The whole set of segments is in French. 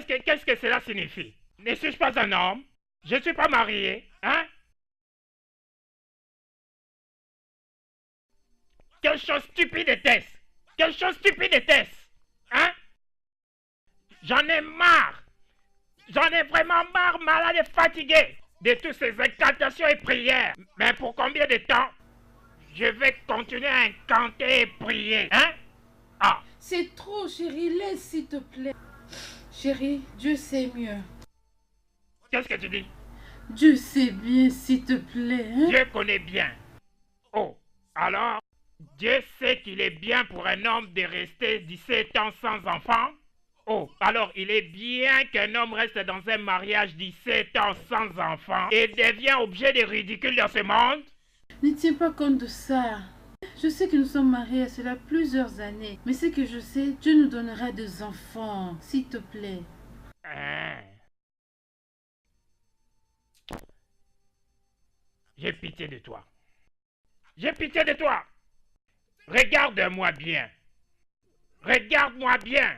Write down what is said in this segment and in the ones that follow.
Qu'est-ce que cela signifie? Ne suis-je pas un homme? Je ne suis pas marié, hein? Quelle chose stupide était-ce? Quelle chose stupide était-ce? Hein? J'en ai marre. J'en ai vraiment marre, malade et fatigué de toutes ces incantations et prières. Mais pour combien de temps je vais continuer à incanter et prier, hein? Ah, C'est trop, chérie, laisse s'il te plaît. Chérie, Dieu sait mieux. qu'est-ce que tu dis? Dieu sait bien, s'il te plaît. Hein? Dieu connaît bien. Oh, alors, Dieu sait qu'il est bien pour un homme de rester 17 ans sans enfant? Oh, alors il est bien qu'un homme reste dans un mariage 17 ans sans enfant et devient objet de ridicule dans ce monde? Ne tiens pas compte de ça. Je sais que nous sommes mariés à cela plusieurs années. Mais ce que je sais, Dieu nous donnera des enfants, s'il te plaît. Hein? J'ai pitié de toi. J'ai pitié de toi. Regarde-moi bien. Regarde-moi bien.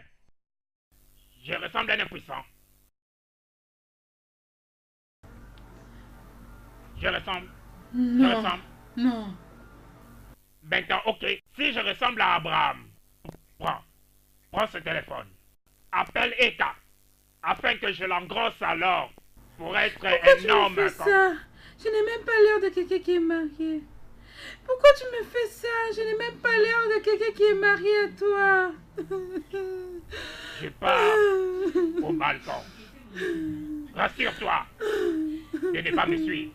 Je ressemble à un impuissant. Je ressemble. Je Non, ressemble. non. Maintenant, ok. Si je ressemble à Abraham, prends ce téléphone. Appelle Eka, afin que je l'engrosse alors pour être Pourquoi un tu me homme. fais ça? Je n'ai même pas l'air de quelqu'un qui est marié. Pourquoi tu me fais ça? Je n'ai même pas l'air de quelqu'un qui est marié à toi. Je pars au balcon. Rassure-toi de ne pas me suivre.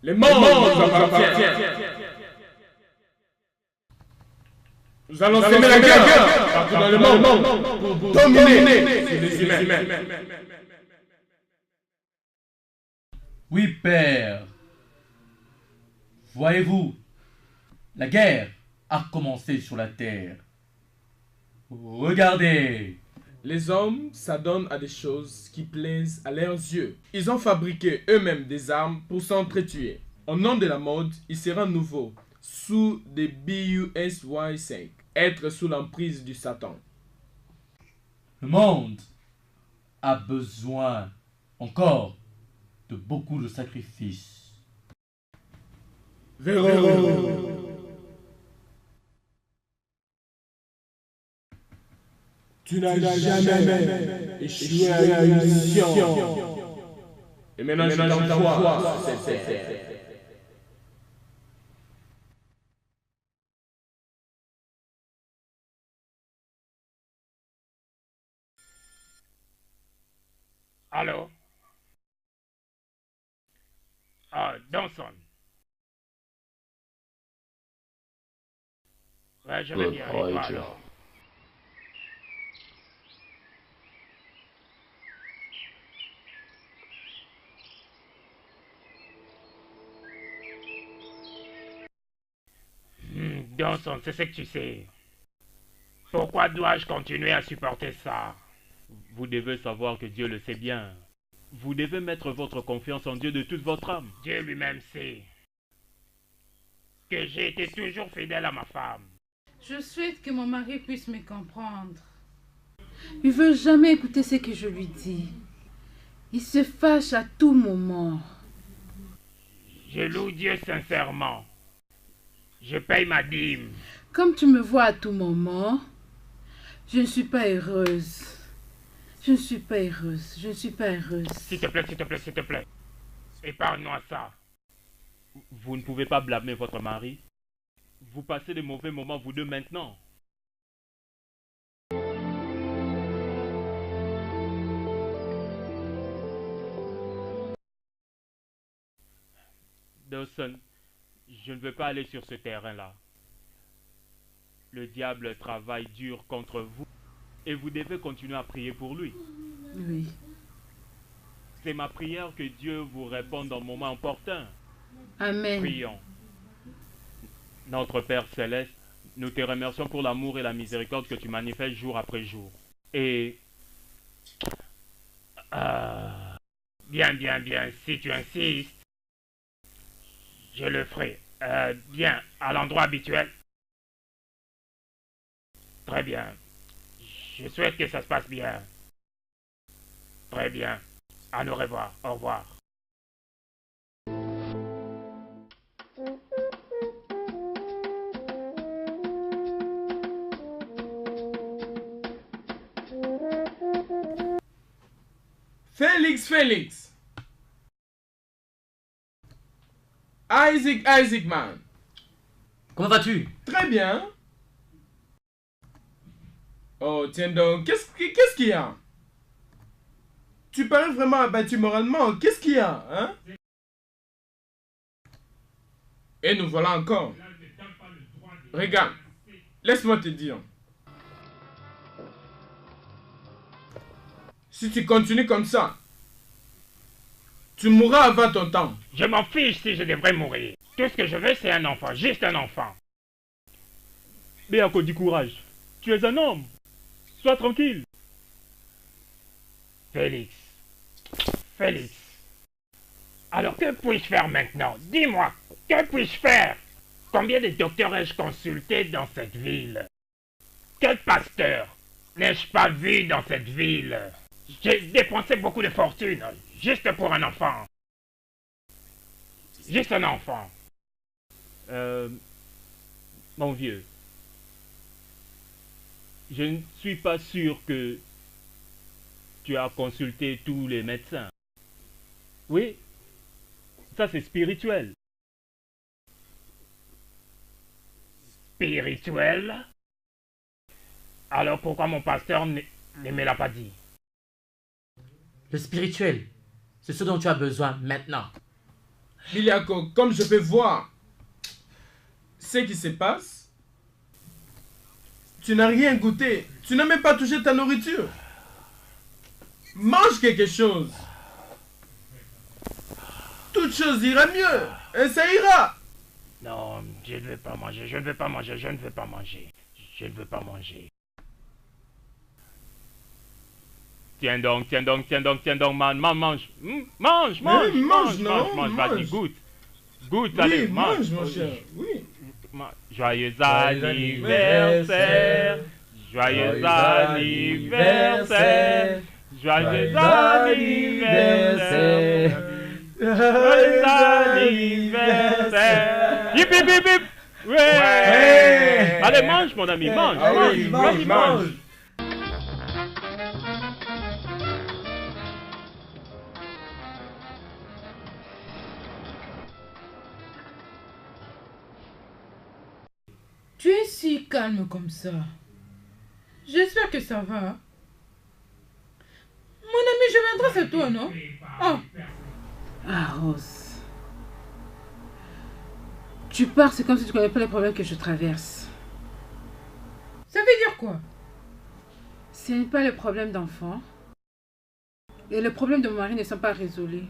Le monde nous appartient. Nous allons semer la guerre partout dans le monde pour dominer les humains. Oui, père. Voyez-vous, la guerre a commencé sur la terre. Regardez. Les hommes s'adonnent à des choses qui plaisent à leurs yeux. Ils ont fabriqué eux-mêmes des armes pour s'entretuer. Au nom de la mode, ils seront nouveaux, sous des BUSY5, être sous l'emprise du Satan. Le monde a besoin encore de beaucoup de sacrifices. Véro. Tu n'as jamais échoué à une mission. Et maintenant, je t'envoie sur cette terre. Allô? Ah, Dawson. Ouais, je vais bien. Et toi, alors? Dawson, c'est ce que tu sais. Pourquoi dois-je continuer à supporter ça? Vous devez savoir que Dieu le sait bien. Vous devez mettre votre confiance en Dieu de toute votre âme. Dieu lui-même sait que j'ai été toujours fidèle à ma femme. Je souhaite que mon mari puisse me comprendre. Il ne veut jamais écouter ce que je lui dis. Il se fâche à tout moment. Je loue Dieu sincèrement. Je paye ma dîme. Comme tu me vois à tout moment, je ne suis pas heureuse. Je ne suis pas heureuse. Je ne suis pas heureuse. S'il te plaît, s'il te plaît, s'il te plaît. Épargne-moi ça. Vous ne pouvez pas blâmer votre mari. Vous passez de mauvais moments vous deux maintenant. Dawson, je ne veux pas aller sur ce terrain-là. Le diable travaille dur contre vous et vous devez continuer à prier pour lui. Oui. C'est ma prière que Dieu vous réponde dans le moment opportun. Amen. Prions. Notre Père Céleste, nous te remercions pour l'amour et la miséricorde que tu manifestes jour après jour. Et... Bien, si tu insistes, je le ferai. Bien, à l'endroit habituel. Très bien. Je souhaite que ça se passe bien. Très bien. À nous revoir. Au revoir. Félix. Isaac man. Comment vas-tu? Très bien. Oh, tiens donc, qu'est-ce qu'il y a? Tu parais vraiment abattu moralement. Qu'est-ce qu'il y a, hein? Et nous voilà encore. Regarde, laisse-moi te dire. Si tu continues comme ça, tu mourras avant ton temps. Je m'en fiche si je devrais mourir. Tout ce que je veux, c'est un enfant. Juste un enfant. Béako, du courage. Tu es un homme. Sois tranquille. Félix. Alors que puis-je faire maintenant? Dis-moi, que puis-je faire? Combien de docteurs ai-je consulté dans cette ville? Quel pasteur n'ai-je pas vu dans cette ville? J'ai dépensé beaucoup de fortune, juste pour un enfant. Juste un enfant. Mon vieux, je ne suis pas sûr que tu as consulté tous les médecins. Oui, ça c'est spirituel. Spirituel? Alors pourquoi mon pasteur ne me l'a pas dit? Le spirituel, c'est ce dont tu as besoin maintenant. Biliako, comme je peux voir ce qui se passe, tu n'as rien goûté. Tu n'as même pas touché ta nourriture. Mange quelque chose. Toute chose ira mieux. Et ça ira. Non, je ne veux pas manger, je ne veux pas manger. Tiens donc, man, mange. Mange, vas-y, goûte. Goûte, Oui, allez, mange, mon cher. Oui. Joyeux anniversaire. Joyeux anniversaire. Joyeux anniversaire. Joyeux anniversaire. Hip, hip, hip, hip. Ouais. Allez, mange, mon ami, mange. Ah oui, Vas-y, mange. Tu es si calme comme ça. J'espère que ça va. Mon ami, je viendrai c'est toi, non? Oh. Ah, Rose. Tu pars, c'est comme si tu ne connais pas les problèmes que je traverse. Ça veut dire quoi? Ce n'est pas le problème d'enfant. Et le problème de mon mari ne sont pas résolus.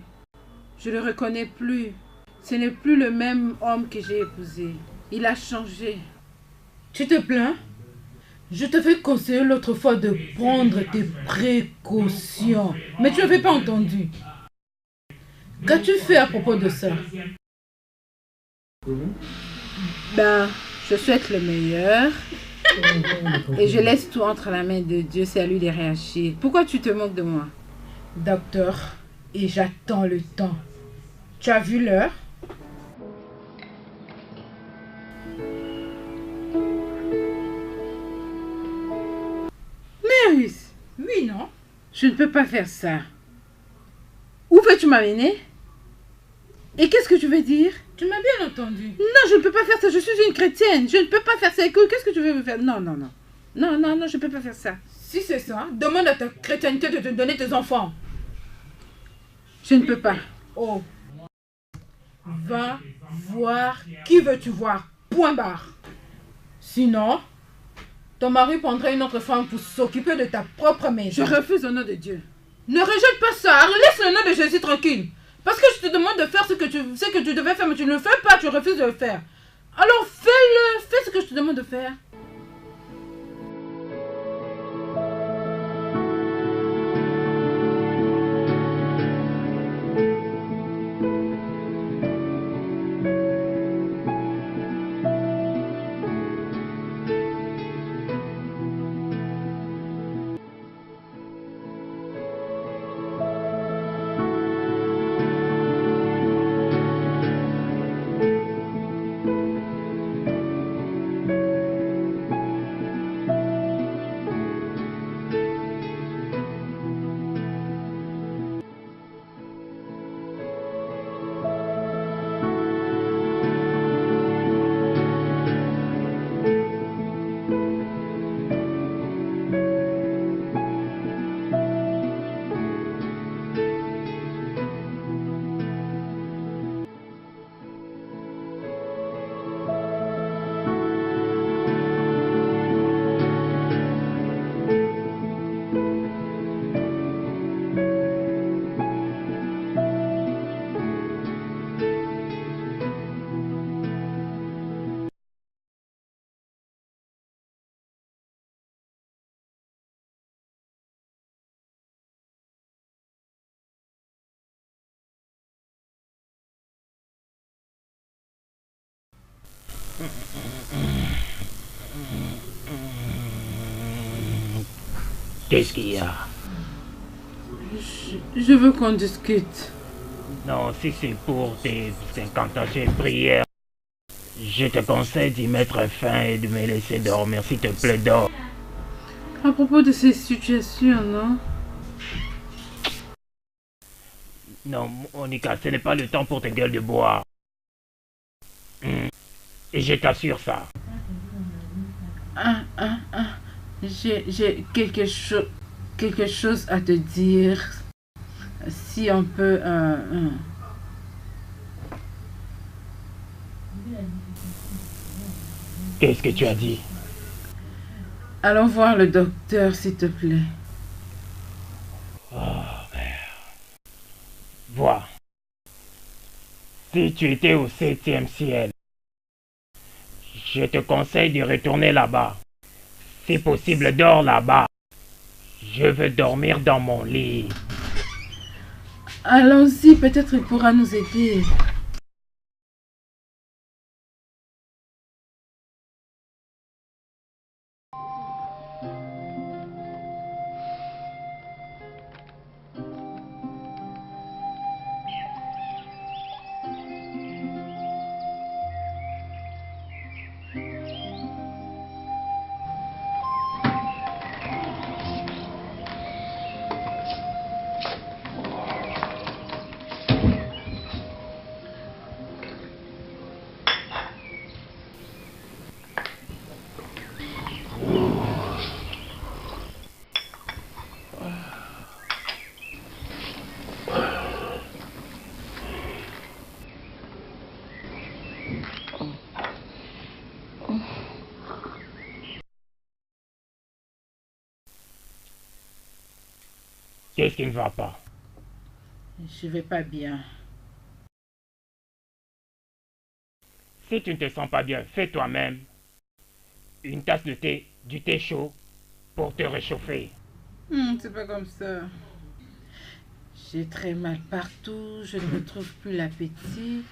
Je ne le reconnais plus. Ce n'est plus le même homme que j'ai épousé. Il a changé. Tu te plains? Je te fais conseiller l'autre fois de prendre tes précautions. Mais tu n'avais pas entendu. Qu'as-tu fait à propos de ça? Ben, je souhaite le meilleur. Et je laisse tout entre la main de Dieu, c'est à lui de réagir. Pourquoi tu te moques de moi? Docteur, et j'attends le temps. Tu as vu l'heure? Mary, oui, non? Je ne peux pas faire ça. Où veux-tu m'amener? Et qu'est-ce que tu veux dire? Tu m'as bien entendu. Non, je ne peux pas faire ça. Je suis une chrétienne. Je ne peux pas faire ça. Écoute, qu'est-ce que tu veux me faire? Non, non, non. Non, non, non, je ne peux pas faire ça. Si c'est ça, demande à ta chrétienté de te donner tes enfants. Je ne peux pas. Oh. Va voir qui veux-tu voir. Point barre. Sinon, ton mari prendra une autre femme pour s'occuper de ta propre maison. Je refuse au nom de Dieu. Ne rejette pas ça. Laisse le nom de Jésus tranquille. Parce que je te demande de faire ce que tu devais faire, mais tu ne le fais pas, tu refuses de le faire. Alors fais-le. Fais ce que je te demande de faire. Qu'est-ce qu'il y a? Je veux qu'on discute. Non, si c'est pour tes incantations et prières, je te conseille d'y mettre fin et de me laisser dormir. S'il te plaît, dors. À propos de ces situations, non? Non, Monica, ce n'est pas le temps pour tes gueules de bois. Et je t'assure ça. J'ai quelque chose à te dire. Si on peut... Qu'est-ce que tu as dit? Allons voir le docteur, s'il te plaît. Oh, merde. Vois. Si tu étais au 7e ciel, je te conseille de retourner là-bas. Si possible, dors là-bas. Je veux dormir dans mon lit. Allons-y, peut-être il pourra nous aider. Qu'est-ce qui ne va pas? Je vais pas bien. Si tu ne te sens pas bien, fais toi-même une tasse de thé, du thé chaud, pour te réchauffer. C'est pas comme ça. J'ai très mal partout, je ne retrouve plus l'appétit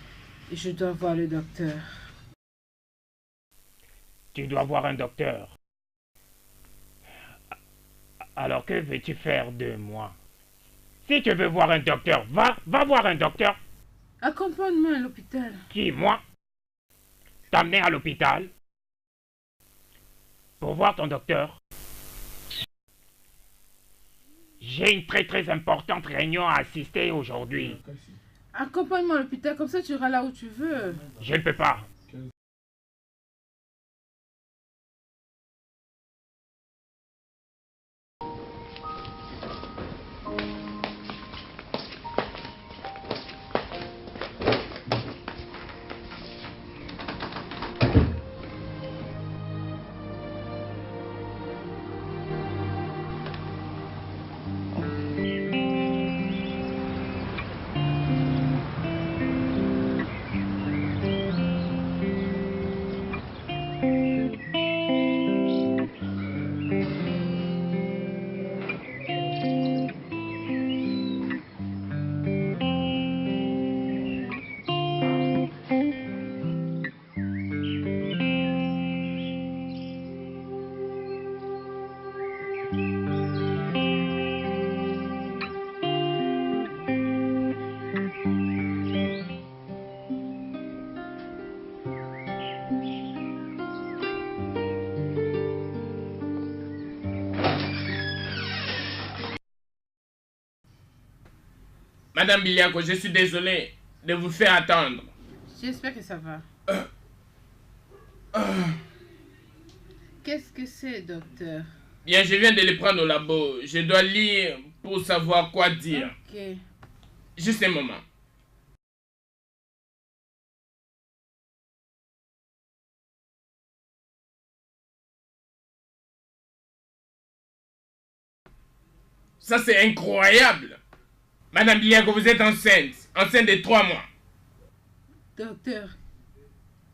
et je dois voir le docteur. Tu dois voir un docteur. Alors que veux-tu faire de moi? Si tu veux voir un docteur, va voir un docteur. Accompagne-moi à l'hôpital. Qui, moi? T'amener à l'hôpital pour voir ton docteur. J'ai une très importante réunion à assister aujourd'hui. Accompagne-moi à l'hôpital, comme ça tu iras là où tu veux. Je ne peux pas. Madame Biliako, je suis désolé de vous faire attendre. J'espère que ça va. Qu'est-ce que c'est, docteur? Bien, je viens de les prendre au labo. Je dois lire pour savoir quoi dire. Ok. Juste un moment. Ça, c'est incroyable. Madame Biliako, vous êtes enceinte. Enceinte de 3 mois. Docteur,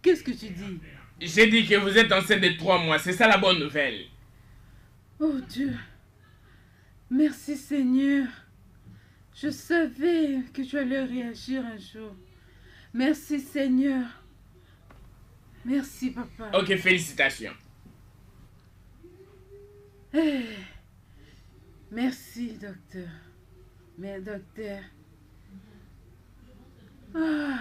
qu'est-ce que tu dis? J'ai dit que vous êtes enceinte de 3 mois. C'est ça la bonne nouvelle. Oh Dieu. Merci Seigneur. Je savais que tu allais réagir un jour. Merci Seigneur. Merci papa. Ok, félicitations. Eh, merci docteur. Mais docteur. Ah.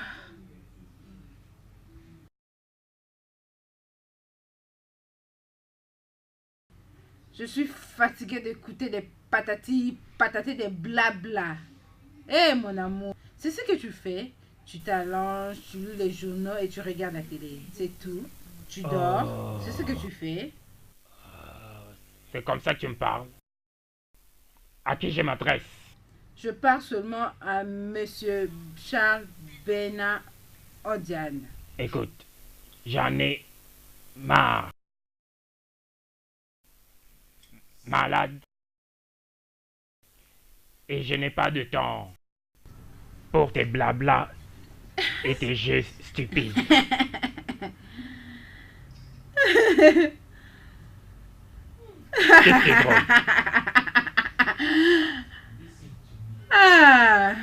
Je suis fatiguée d'écouter des patati, patatis, des blabla. Eh mon amour, c'est ce que tu fais. Tu t'allonges, tu lis les journaux et tu regardes la télé. C'est tout. Tu dors. C'est ce que tu fais. C'est comme ça que tu me parles. À qui je m'adresse? Je parle seulement à Monsieur Charles Bena Odiane. Écoute, j'en ai marre. Malade. Et je n'ai pas de temps pour tes blabla et tes jeux stupides. Qu'est-ce qui est drôle? Ah.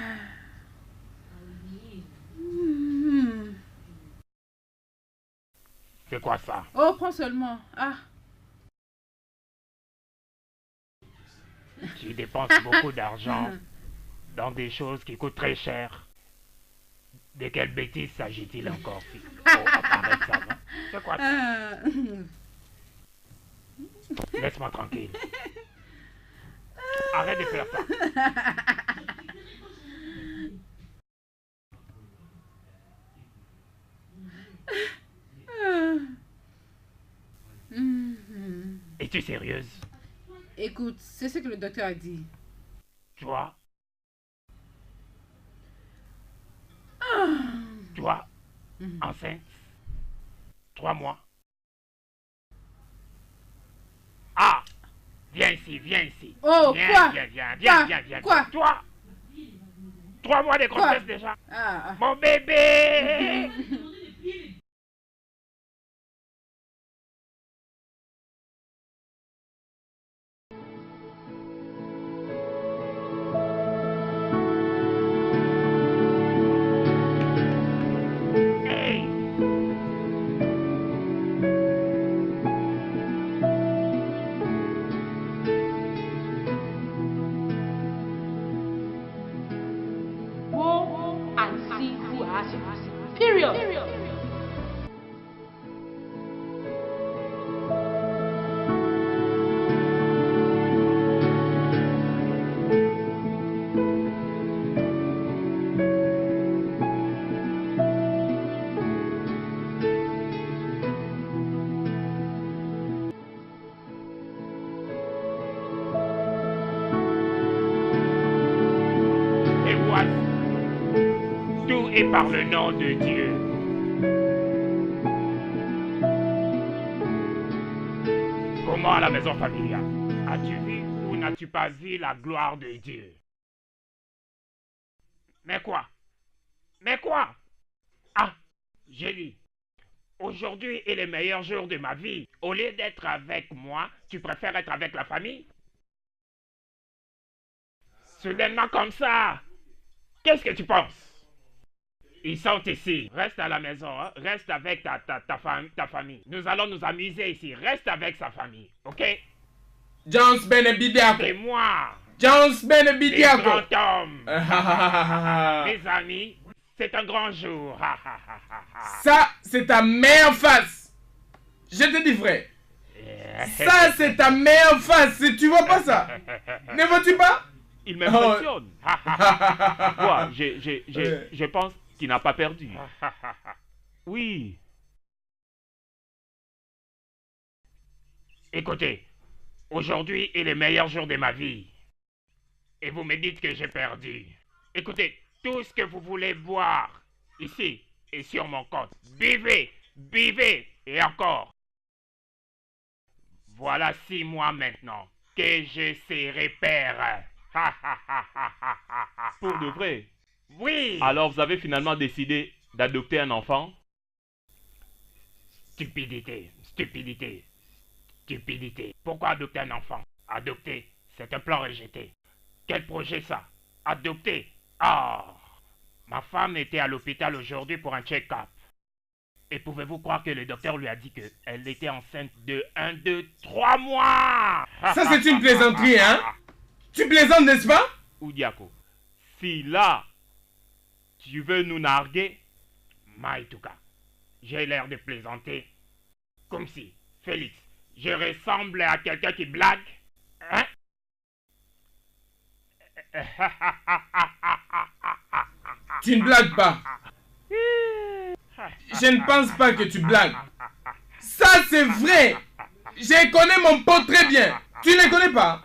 C'est quoi ça? Oh, prends seulement. Ah. Tu dépenses beaucoup d'argent dans des choses qui coûtent très cher. De quelle bêtise s'agit-il encore? Oh, arrête ça, non? C'est quoi ça? Ah. Laisse-moi tranquille. Arrête de faire ça. Es-tu sérieuse? Écoute, c'est ce que le docteur a dit. Toi? Toi? Enceinte? 3 mois? Ah! Viens ici, viens ici. Oh, viens, quoi? Viens, viens, Quoi? viens, viens. Quoi? Toi? 3 mois de grossesse Quoi? déjà. Ah. Mon bébé! Hey! Go and see who has it. Period. Et voici, tout est par le nom de Dieu. Comment à la maison familiale? As-tu vu ou n'as-tu pas vu la gloire de Dieu? Mais quoi? Mais quoi? Ah, j'ai dit. Aujourd'hui est le meilleur jour de ma vie. Au lieu d'être avec moi, tu préfères être avec la famille? Soudainement comme ça. Qu'est-ce que tu penses? Ils sont ici. Reste à la maison. Hein? Reste avec ta famille. Nous allons nous amuser ici. Reste avec sa famille. Ok? Jones Benebidiako. Et moi, Jones les Benebidiako. grands hommes, mes amis, c'est un grand jour. Ça, c'est ta meilleure face. Je te dis vrai. Ça, c'est ta meilleure face. Tu vois pas ça? Ne vois-tu pas? Il m'impressionne. Quoi, Ouais. je pense qu'il n'a pas perdu. Oui. Écoutez, aujourd'hui est le meilleur jour de ma vie. Et vous me dites que j'ai perdu. Écoutez, tout ce que vous voulez boire, ici et sur mon compte, buvez, buvez et encore. Voilà 6 mois maintenant que je serai père. Pour de vrai. Oui. Alors vous avez finalement décidé d'adopter un enfant? Stupidité, stupidité, stupidité. Pourquoi adopter un enfant? Adopter, c'est un plan rejeté. Quel projet ça? Adopter? Ah! Ma femme était à l'hôpital aujourd'hui pour un check-up. Et pouvez-vous croire que le docteur lui a dit qu'elle était enceinte de 1, 2, 3 mois? Ça, c'est une plaisanterie, hein? Tu plaisantes, n'est-ce pas? Oudiako, si là, tu veux nous narguer, Maïtouka, j'ai l'air de plaisanter. Comme si, Félix, je ressemble à quelqu'un qui blague. Hein? Tu ne blagues pas. Je ne pense pas que tu blagues. Ça, c'est vrai. Je connais mon pote très bien. Tu ne le connais pas?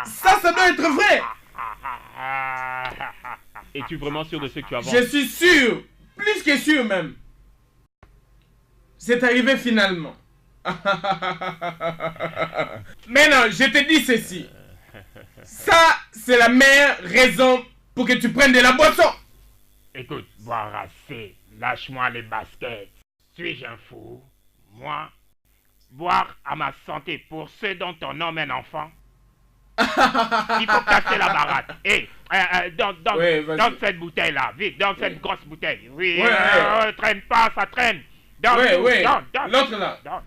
Ça doit être vrai. es-tu vraiment sûr de ce que tu avances? Je suis sûr. Plus que sûr même. C'est arrivé finalement. Maintenant, je te dis ceci. Ça, c'est la meilleure raison pour que tu prennes de la boisson. Écoute, boire assez, lâche-moi les baskets. Suis-je un fou? Moi? Boire à ma santé pour ceux dont on nomme un enfant? Il faut casser la baraque. Hé, Ouais, vas-y. dans cette bouteille-là, vite, dans cette grosse bouteille. Oui, Ouais. traîne pas, ça traîne. Dans Ouais, tout, ouais. dans. L'autre là. Dans.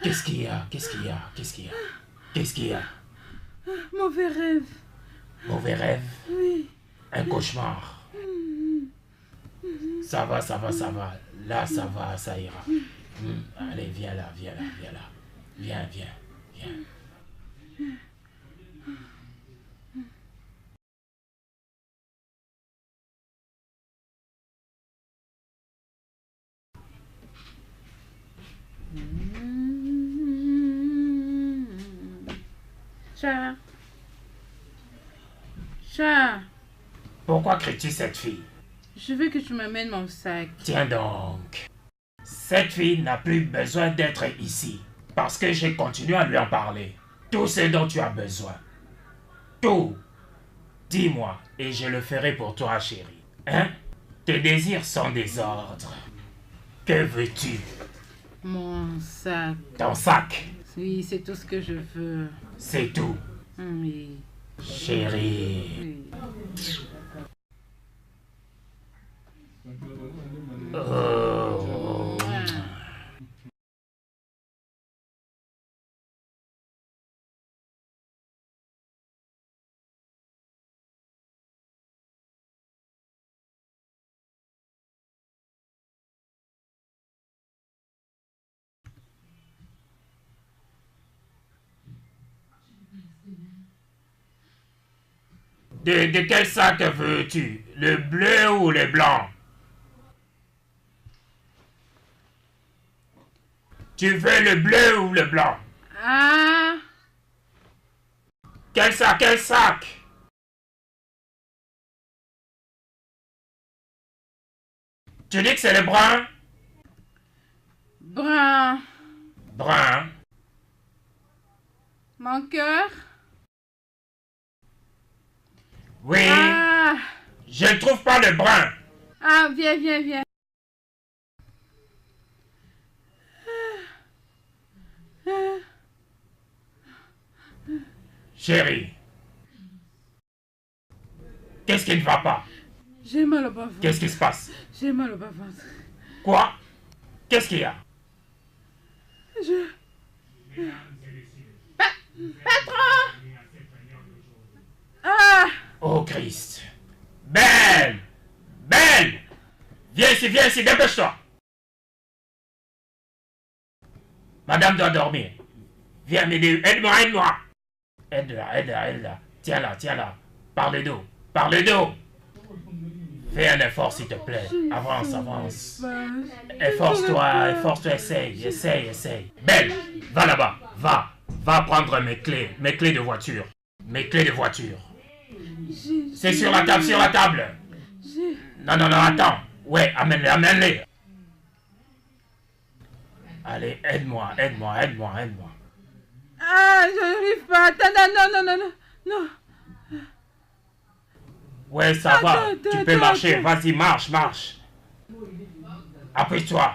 Qu'est-ce qu'il y a? Qu'est-ce qu'il y a? Qu'est-ce qu'il y a? Qu'est-ce qu'il y a? Mauvais rêve. Mauvais rêve? Oui. Un cauchemar? Ça va, ça va, ça va. Là, ça va, ça ira. Allez, viens là, viens là, viens là. Viens, viens, viens. Chat. Chat. Pourquoi cries-tu cette fille? Je veux que tu m'amènes mon sac. Tiens donc. Cette fille n'a plus besoin d'être ici. Parce que j'ai continué à lui en parler. Tout ce dont tu as besoin. Tout. Dis-moi et je le ferai pour toi, chérie. Hein? Tes désirs sont des ordres. Que veux-tu? Mon sac. Ton sac. Oui, c'est tout ce que je veux. C'est tout. Oui. Chérie. Oui. Oh. De quel sac veux-tu? Le bleu ou le blanc? Tu veux le bleu ou le blanc? Ah, Quel sac? Quel sac? Tu dis que c'est le brun? brun. Brun. Mon cœur. Oui. Ah, Je ne trouve pas le brun. ah, viens, viens, viens. Chérie. Qu'est-ce qui ne va pas? J'ai mal au bas-ventre. Qu'est-ce qui se passe? J'ai mal au bas-ventre. Quoi? Qu'est-ce qu'il y a? Patron! Ah! Oh Christ. Belle! Belle! Viens ici, dépêche-toi! Madame doit dormir. Viens m'aider, aide-moi, aide-moi! Aide-la. Tiens-la. Par le dos. Fais un effort s'il te plaît. Avance. Efforce-toi, essaye. Belle, va là-bas, va prendre mes clés de voiture. C'est sur la table. Non, attends. Ouais, amène-les. Allez, aide-moi. Ah, je n'arrive pas. Attends, non. Ouais, ça va. Attends, Tu peux attends, marcher. attends. Vas-y, marche. Appuie-toi.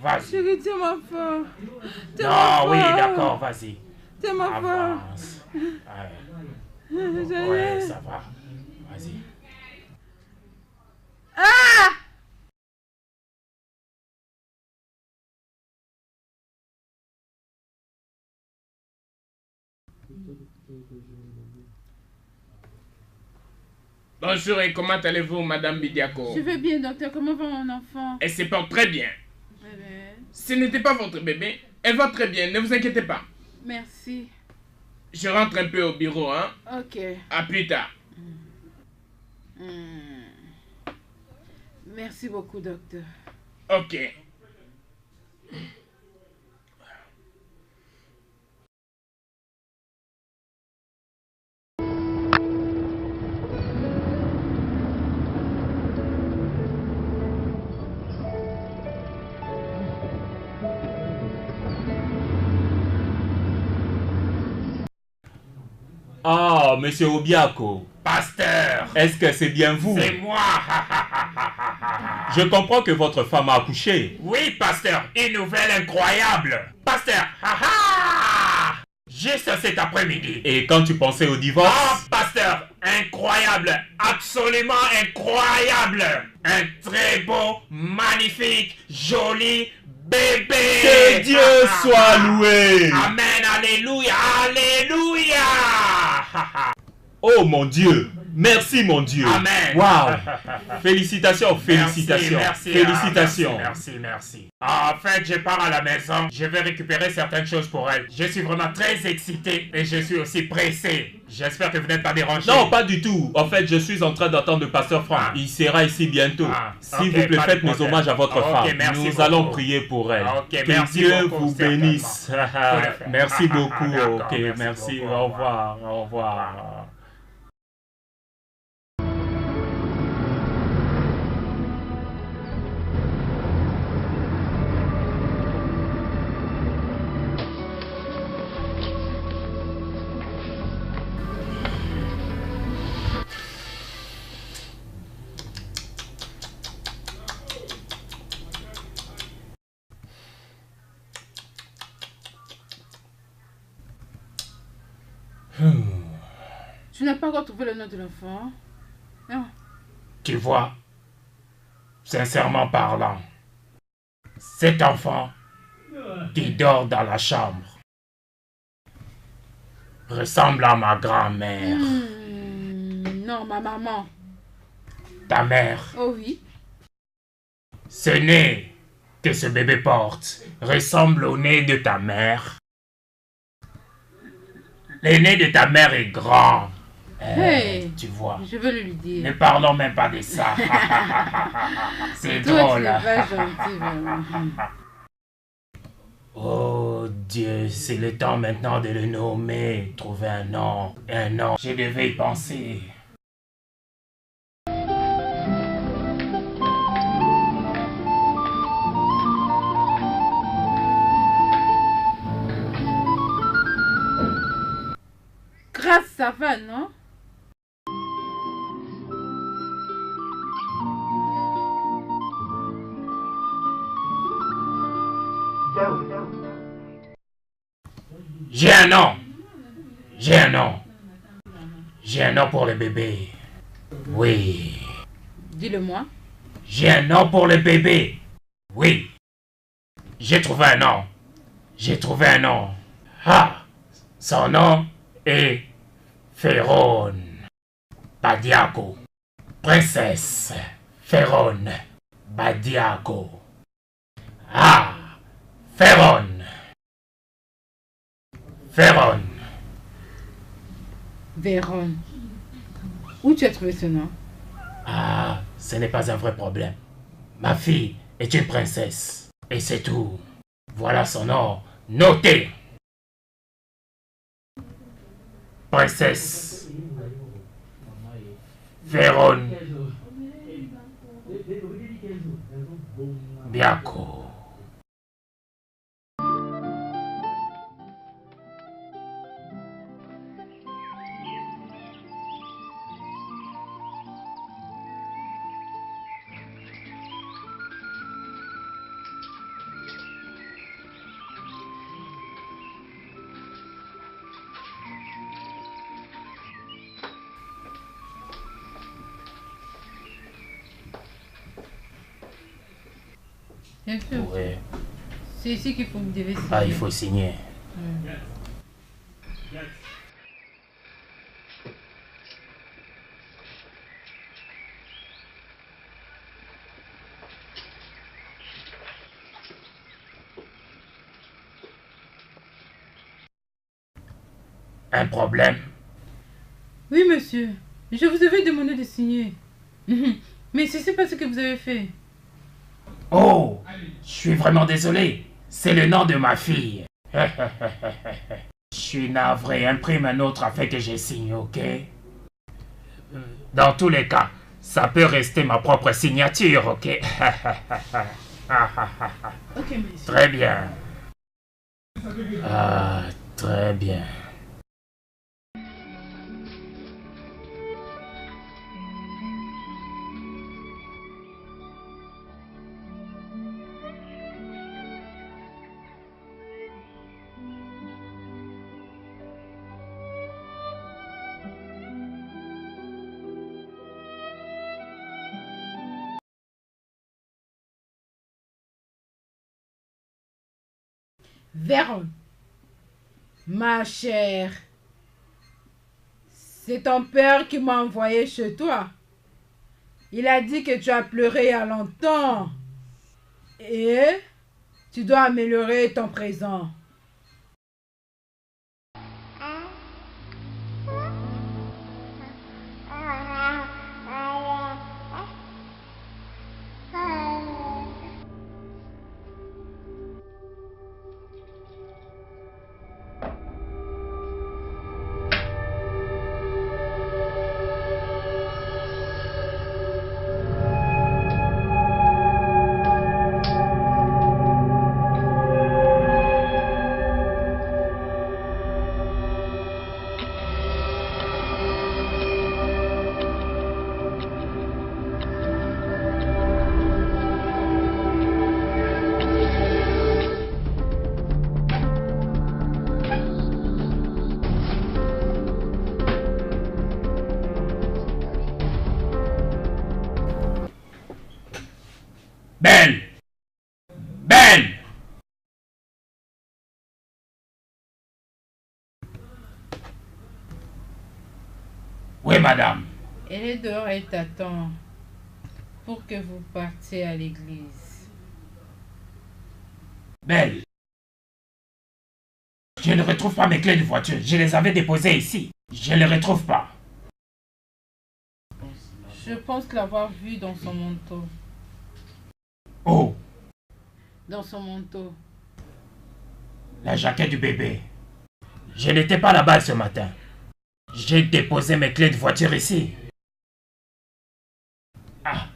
Vas-y. Chérie, tiens-moi fort. Non, oui, d'accord, vas-y. Tiens-moi fort. Avance. Ouais, ça va. Vas-y. Ah! Bonjour et comment allez-vous, Madame Bidiako? Je vais bien, docteur. Comment va mon enfant? Elle se porte très bien. Eh bien, Ce n'était pas votre bébé. Elle va très bien, ne vous inquiétez pas. merci. Je rentre un peu au bureau, hein. Ok. À plus tard. Merci beaucoup, docteur. Ok. Ah, monsieur Obiako, Pasteur, est-ce que c'est bien vous? c'est moi. Je comprends que votre femme a accouché. Oui, pasteur, une nouvelle incroyable. Pasteur, juste cet après-midi. Et quand tu pensais au divorce? Oh, pasteur, incroyable, absolument incroyable. Un très beau, magnifique, joli bébé. Que Dieu soit loué! Amen, alléluia. Oh mon Dieu! Merci mon Dieu! Amen. Waouh! Félicitations! Merci. En fait, je pars à la maison. Je vais récupérer certaines choses pour elle. Je suis vraiment très excité et je suis aussi pressé. J'espère que vous n'êtes pas dérangé. Non, pas du tout. En fait, je suis en train d'attendre le pasteur Franck. Il sera ici bientôt. S'il vous plaît, faites mes hommages à votre femme. Nous allons prier pour elle. Que Dieu vous bénisse. Merci beaucoup. Ok, merci. Au revoir. Tu n'as pas encore trouvé le nom de l'enfant? Non. Tu vois, sincèrement parlant, cet enfant qui dort dans la chambre ressemble à ma grand-mère. Non, ma maman. Ta mère. Oh oui. Ce nez que ce bébé porte ressemble au nez de ta mère. Le nez de ta mère est grand. Hey, tu vois. Je veux le lui dire. Ne parlons même pas de ça. C'est Toi, drôle. tu n'es pas gentil, vraiment. Oh Dieu, c'est le temps maintenant de le nommer. Trouver un nom. Je devais y penser. Grâce, ça va, non? J'ai un nom. J'ai un nom. J'ai un nom pour le bébé. Oui. Dis-le-moi. J'ai un nom pour le bébé. Oui. J'ai trouvé un nom. J'ai trouvé un nom. Ah. Son nom est Ferone Badiago. Princesse Ferone Badiago. Ah. Ferone. Ferone. Vérone. Où tu as trouvé ce nom? Ah, ce n'est pas un vrai problème. Ma fille est une princesse. Et c'est tout. Voilà son nom. Notez. Princesse Vérone Biako. Bien sûr. Oui. C'est ici qu'il faut me devez signer. Ah, il faut signer. Un problème? Oui, monsieur. Je vous avais demandé de signer. Mais c'est pas ce que vous avez fait. Oh, je suis vraiment désolé. C'est le nom de ma fille. Je suis navré. Imprime un autre afin que je signe, ok? Dans tous les cas, ça peut rester ma propre signature, ok? Ok, monsieur. Très bien. Ah, très bien. Vérone, ma chère, c'est ton père qui m'a envoyé chez toi. Il a dit que tu as pleuré il y a longtemps. Et tu dois améliorer ton présent. Belle! Belle! Oui, madame. Elle est dehors et t'attend pour que vous partiez à l'église. Belle! Je ne retrouve pas mes clés de voiture. Je les avais déposées ici. Je ne les retrouve pas. Je pense l'avoir vue dans son manteau. Oh! Dans son manteau. La jaquette du bébé. Je n'étais pas là-bas ce matin. J'ai déposé mes clés de voiture ici. Ah.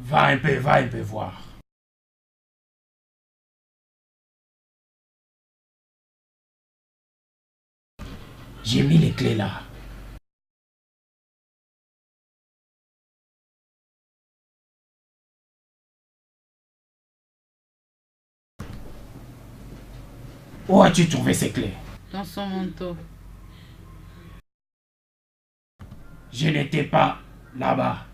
Va un peu voir. J'ai mis les clés là. Où as-tu trouvé ces clés? Dans son manteau. Je n'étais pas là-bas.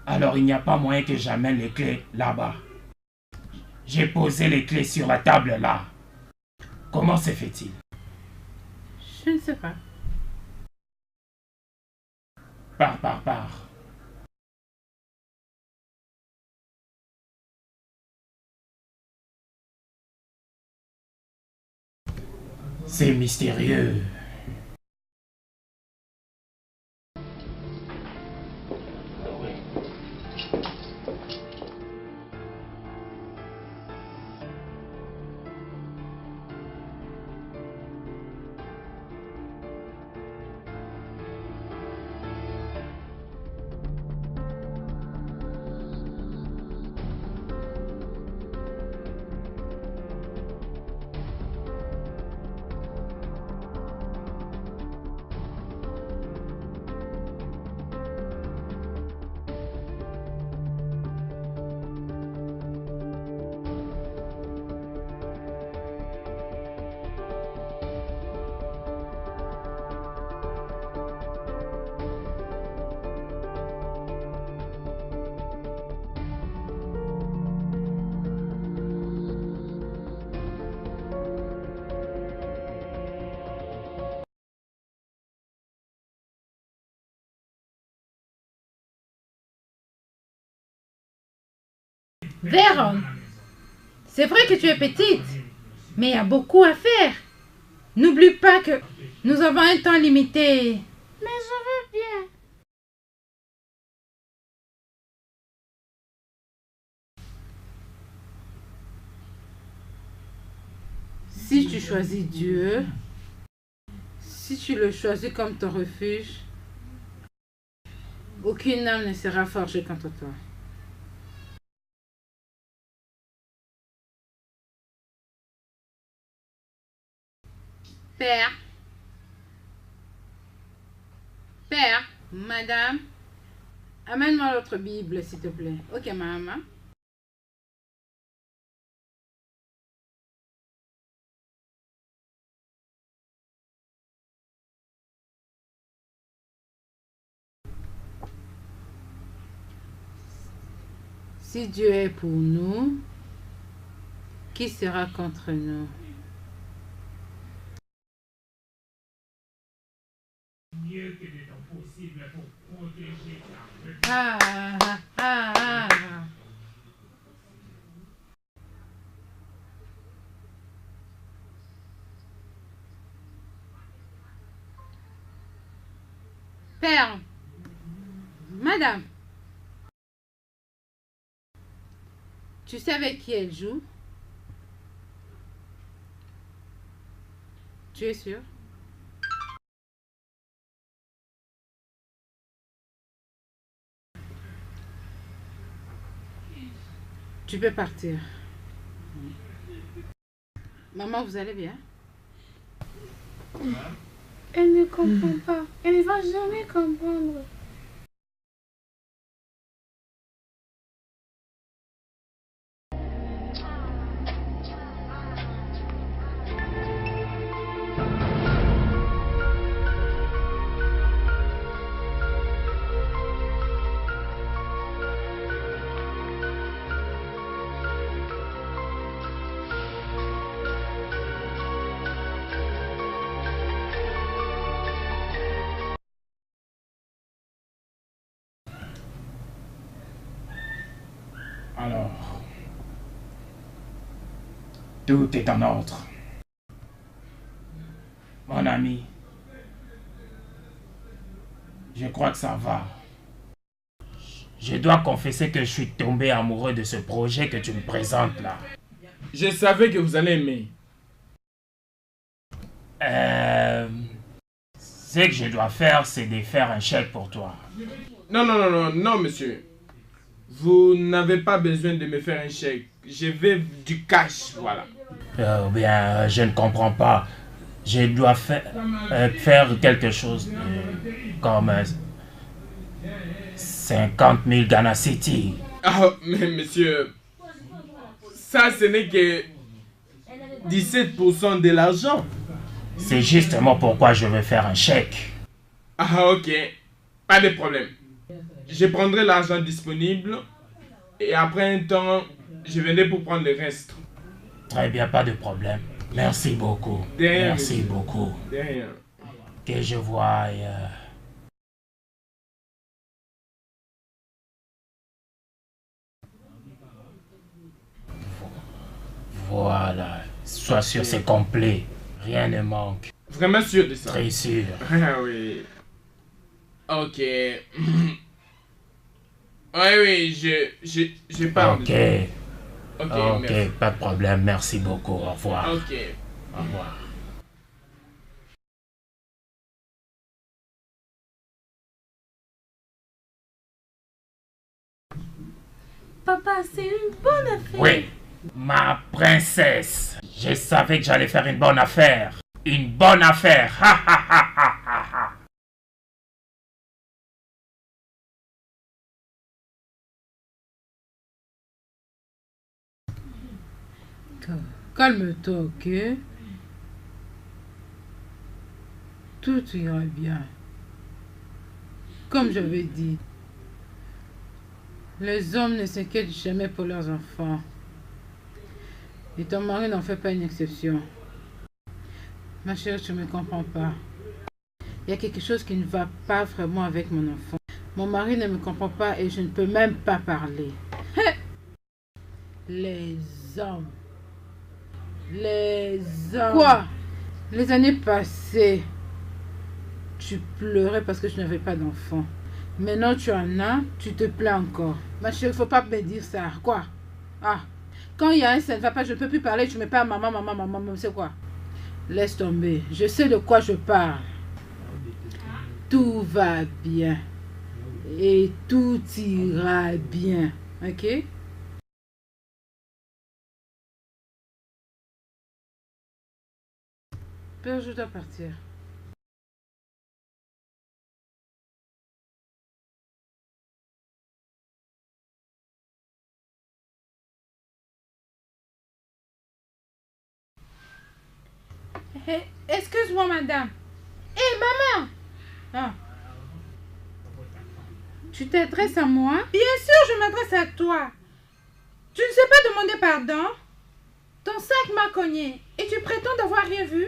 Alors il n'y a pas moyen que j'amène les clés là-bas. J'ai posé les clés sur la table là. Comment se fait-il? Je ne sais pas. Pars. C'est mystérieux. Véron, c'est vrai que tu es petite, mais il y a beaucoup à faire. N'oublie pas que nous avons un temps limité. Mais je veux bien. Si tu choisis Dieu, si tu le choisis comme ton refuge, aucune âme ne sera forgée contre toi. Père, madame, amène-moi l'autre Bible, s'il te plaît. Ok, maman. Si Dieu est pour nous, qui sera contre nous? Mieux que de ton possible pour protéger Père, madame, tu sais avec qui elle joue? Tu es sûr? Tu peux partir. Maman, vous allez bien? Elle ne comprend pas. Elle ne va jamais comprendre. Alors, tout est en ordre. Mon ami, je crois que ça va. Je dois confesser que je suis tombé amoureux de ce projet que tu me présentes là. Je savais que vous allez aimer. Ce que je dois faire, c'est de faire un chèque pour toi. Non, monsieur. Vous n'avez pas besoin de me faire un chèque. Je veux du cash, voilà. Bien, je ne comprends pas. Je dois faire quelque chose comme 50 000 Ghana City. Ah, mais monsieur, ça ce n'est que 17% de l'argent. C'est justement pourquoi je veux faire un chèque. Ah, ok. Pas de problème. Je prendrai l'argent disponible et après un temps, je viendrai pour prendre le reste. Très bien, pas de problème. Merci beaucoup. Merci beaucoup. De rien. Que je vois... Voilà. Sois sûr, c'est complet. Rien ne manque. Vraiment sûr de ça? Très sûr. Ah oui. Ok. Oui, je parle. Ok. Ok, pas de problème. Merci beaucoup. Au revoir. Ok. Au revoir. Papa, c'est une bonne affaire. Oui, ma princesse. Je savais que j'allais faire une bonne affaire. Une bonne affaire. Ha ha ha ha ha ha. Calme-toi, ok? Tout ira bien. Comme j'avais dit, les hommes ne s'inquiètent jamais pour leurs enfants. Et ton mari n'en fait pas une exception. Ma chérie, tu ne me comprends pas. Il y a quelque chose qui ne va pas vraiment avec mon enfant. Mon mari ne me comprend pas et je ne peux même pas parler. Les hommes. Les hommes. Quoi? Les années passées, tu pleurais parce que tu n'avais pas d'enfant. Maintenant tu en as, tu te plains encore. Ma chérie, il ne faut pas me dire ça. Quoi? Ah, quand il y a un ça ne va pas, je ne peux plus parler, tu me parles maman, c'est quoi? Laisse tomber, je sais de quoi je parle. Tout va bien. Et tout ira bien. Ok? Père, je dois partir. Excuse-moi, madame. Hé, maman! Ah. Tu t'adresses à moi? Bien sûr, je m'adresse à toi. Tu ne sais pas demander pardon? Ton sac m'a cogné et tu prétends n'avoir rien vu?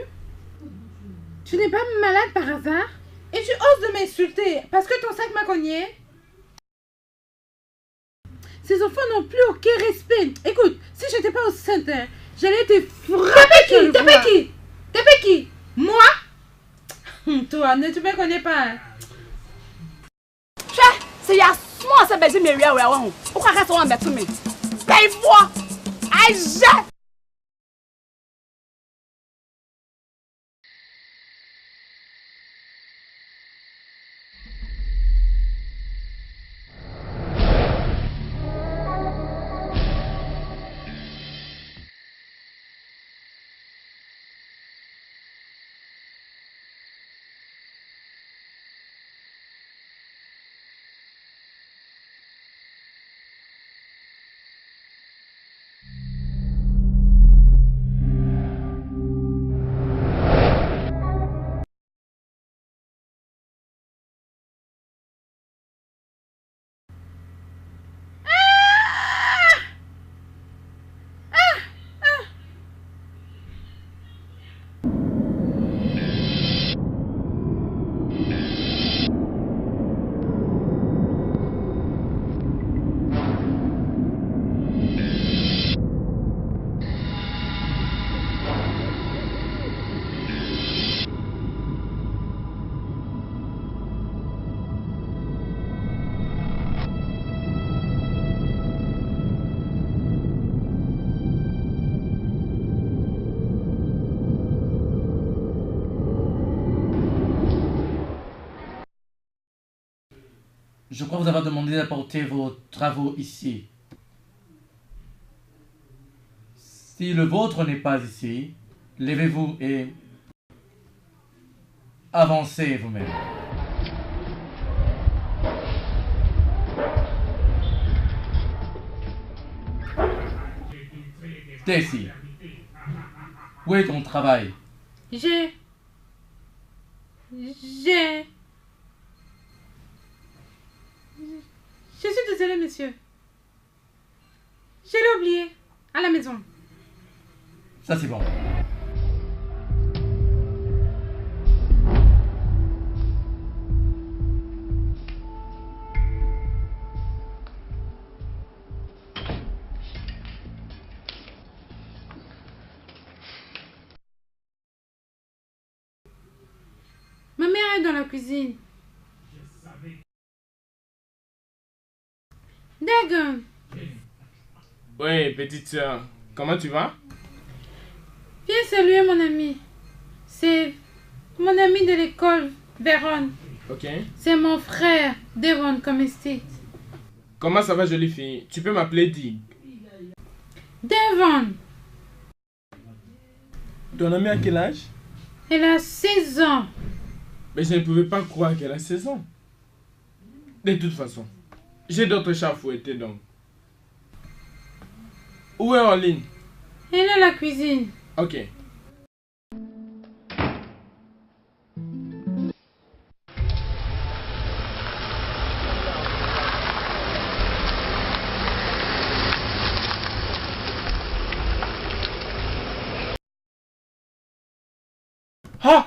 Tu n'es pas malade par hasard? Et tu oses de m'insulter parce que ton sac m'a cogné? Ces enfants n'ont plus aucun respect. Écoute, si je n'étais pas au centre, j'allais te frapper. T'es qui? Moi? Toi, ne tu me connais pas. C'est ya small ça baiser mes ouais ouais. Pourquoi ça on met tout me? Paye-moi. Aïe. Je crois vous avoir demandé d'apporter vos travaux ici. Si le vôtre n'est pas ici, levez-vous et avancez vous-même. Stacy, où est ton travail? Je suis désolée, monsieur. Je l'ai oublié. À la maison. Ça, c'est bon. Ma mère est dans la cuisine. Dagon. Oui, petite soeur. Comment tu vas? Viens saluer mon ami. C'est mon ami de l'école, Véron. Ok. C'est mon frère, Devon Comestit. Comment ça va, jolie fille? Tu peux m'appeler Dig. Devon. Ton ami a quel âge? Elle a 16 ans. Mais je ne pouvais pas croire qu'elle a 16 ans. De toute façon, j'ai d'autres chats à fouetter donc. Où est Orline? Elle est à la cuisine. Ok. Ah!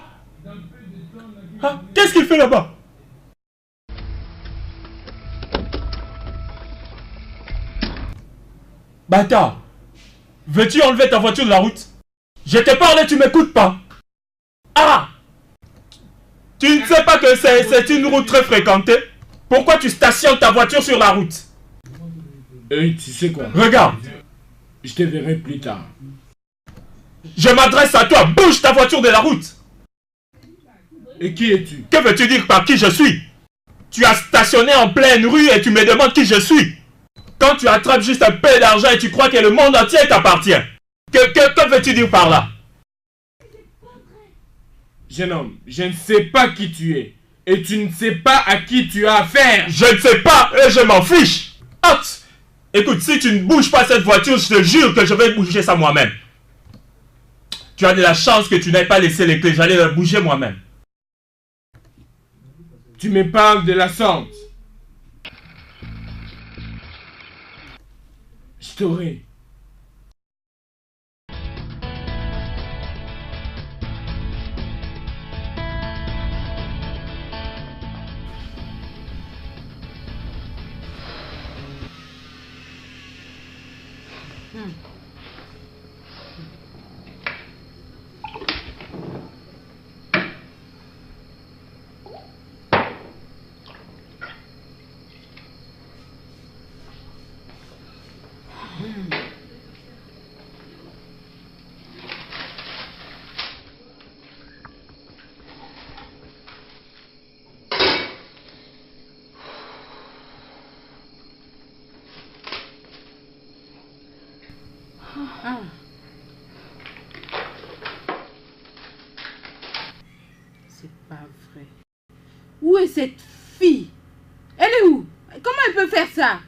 Ah! Qu'est-ce qu'il fait là-bas? Bâtard! Veux-tu enlever ta voiture de la route? Je te parle et tu m'écoutes pas! Ah! Tu ne sais pas que c'est une route très fréquentée? Pourquoi tu stationnes ta voiture sur la route? Tu sais quoi? Regarde! Je te verrai plus tard. Je m'adresse à toi, bouge ta voiture de la route! Et qui es-tu? Que veux-tu dire par qui je suis? Tu as stationné en pleine rue et tu me demandes qui je suis. Quand tu attrapes juste un peu d'argent et tu crois que le monde entier t'appartient. Que veux-tu dire par là? Jeune homme, je ne sais pas qui tu es. Et tu ne sais pas à qui tu as affaire. Je ne sais pas et je m'en fiche. Hâte! Écoute, si tu ne bouges pas cette voiture, je te jure que je vais bouger ça moi-même. Tu as de la chance que tu n'aies pas laissé les clés. J'allais la bouger moi-même. Tu me parles de la sorte. Je t'aurai. C'est pas vrai. Où est cette fille? Elle est où? Comment elle peut faire ça?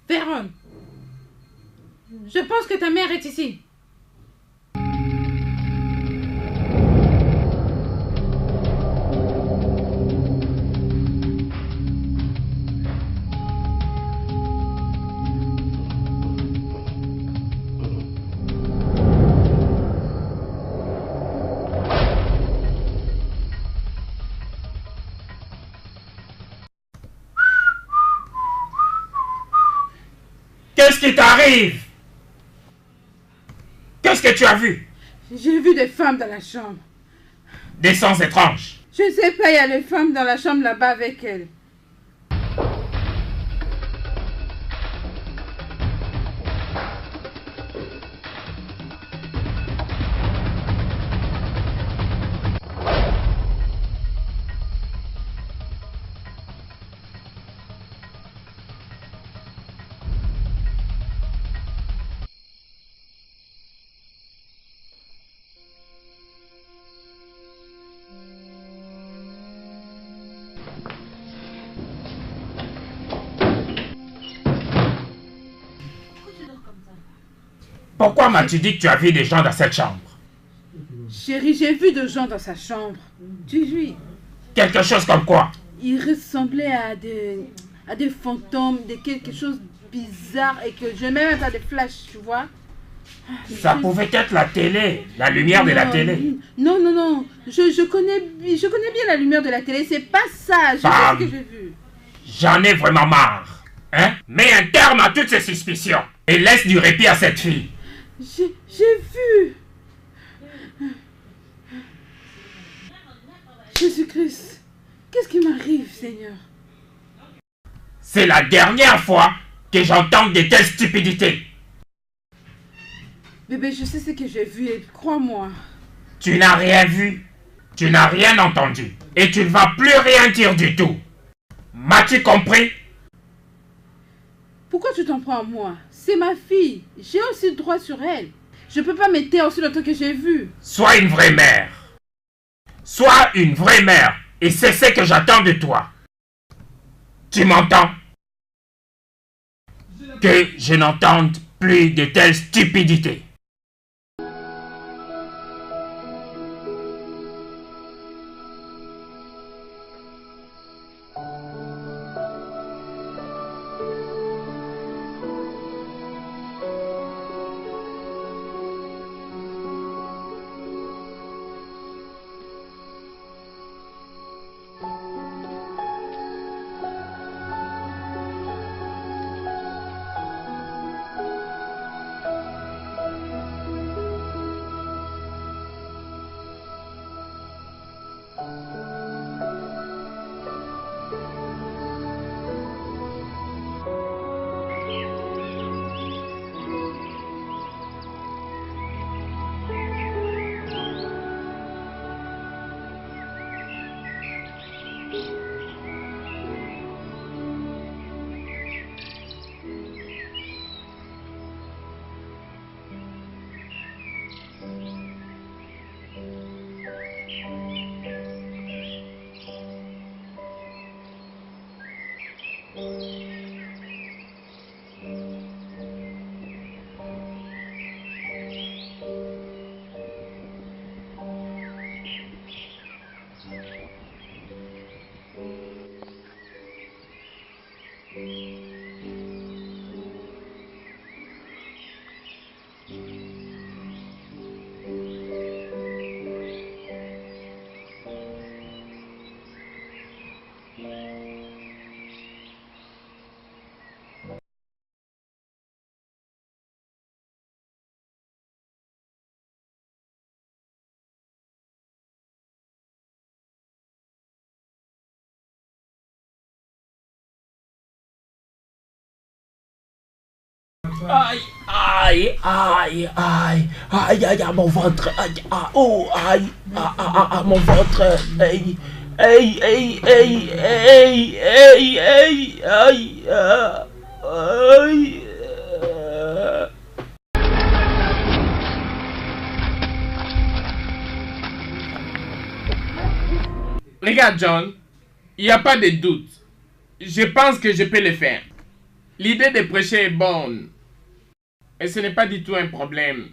Véron, je pense que ta mère est ici. qui t'arrive? Qu'est-ce que tu as vu? J'ai vu des femmes dans la chambre. Des sons étranges. Je ne sais pas, il y a les femmes dans la chambre là-bas avec elles. Pourquoi m'as-tu dit que tu as vu des gens dans cette chambre? Chérie, j'ai vu des gens dans sa chambre. Tu vis. Quelque chose comme quoi? Ils ressemblaient à des fantômes, de quelque chose de bizarre et que je n'ai même pas de flash, tu vois. Ça pouvait être la télé, la lumière de la télé. Non, non, non. Je connais bien la lumière de la télé. C'est pas ça. Je sais ce que j'ai vu. J'en ai vraiment marre. Hein? Mets un terme à toutes ces suspicions et laisse du répit à cette fille. J'ai vu. Jésus-Christ, qu'est-ce qui m'arrive, Seigneur? C'est la dernière fois que j'entends de telles stupidités. Bébé, je sais ce que j'ai vu et crois-moi. Tu n'as rien vu, tu n'as rien entendu et tu ne vas plus rien dire du tout. M'as-tu compris? Pourquoi tu t'en prends à moi? C'est ma fille. J'ai aussi le droit sur elle. Je peux pas me taire aussi longtemps que j'ai vu. Sois une vraie mère. Sois une vraie mère. Et c'est ce que j'attends de toi. Tu m'entends? Que je n'entende plus de telles stupidités. Aïe, aïe, aïe, aïe, aïe, aïe, mon ventre, aïe, ah, oh, aïe, mon ventre, aïe, aïe, aïe, aïe, aïe, aïe, aïe, aïe, aïe. Regarde, John, il n'y a pas de doute. Je pense que je peux le faire. L'idée de prêcher est bonne. Et ce n'est pas du tout un problème.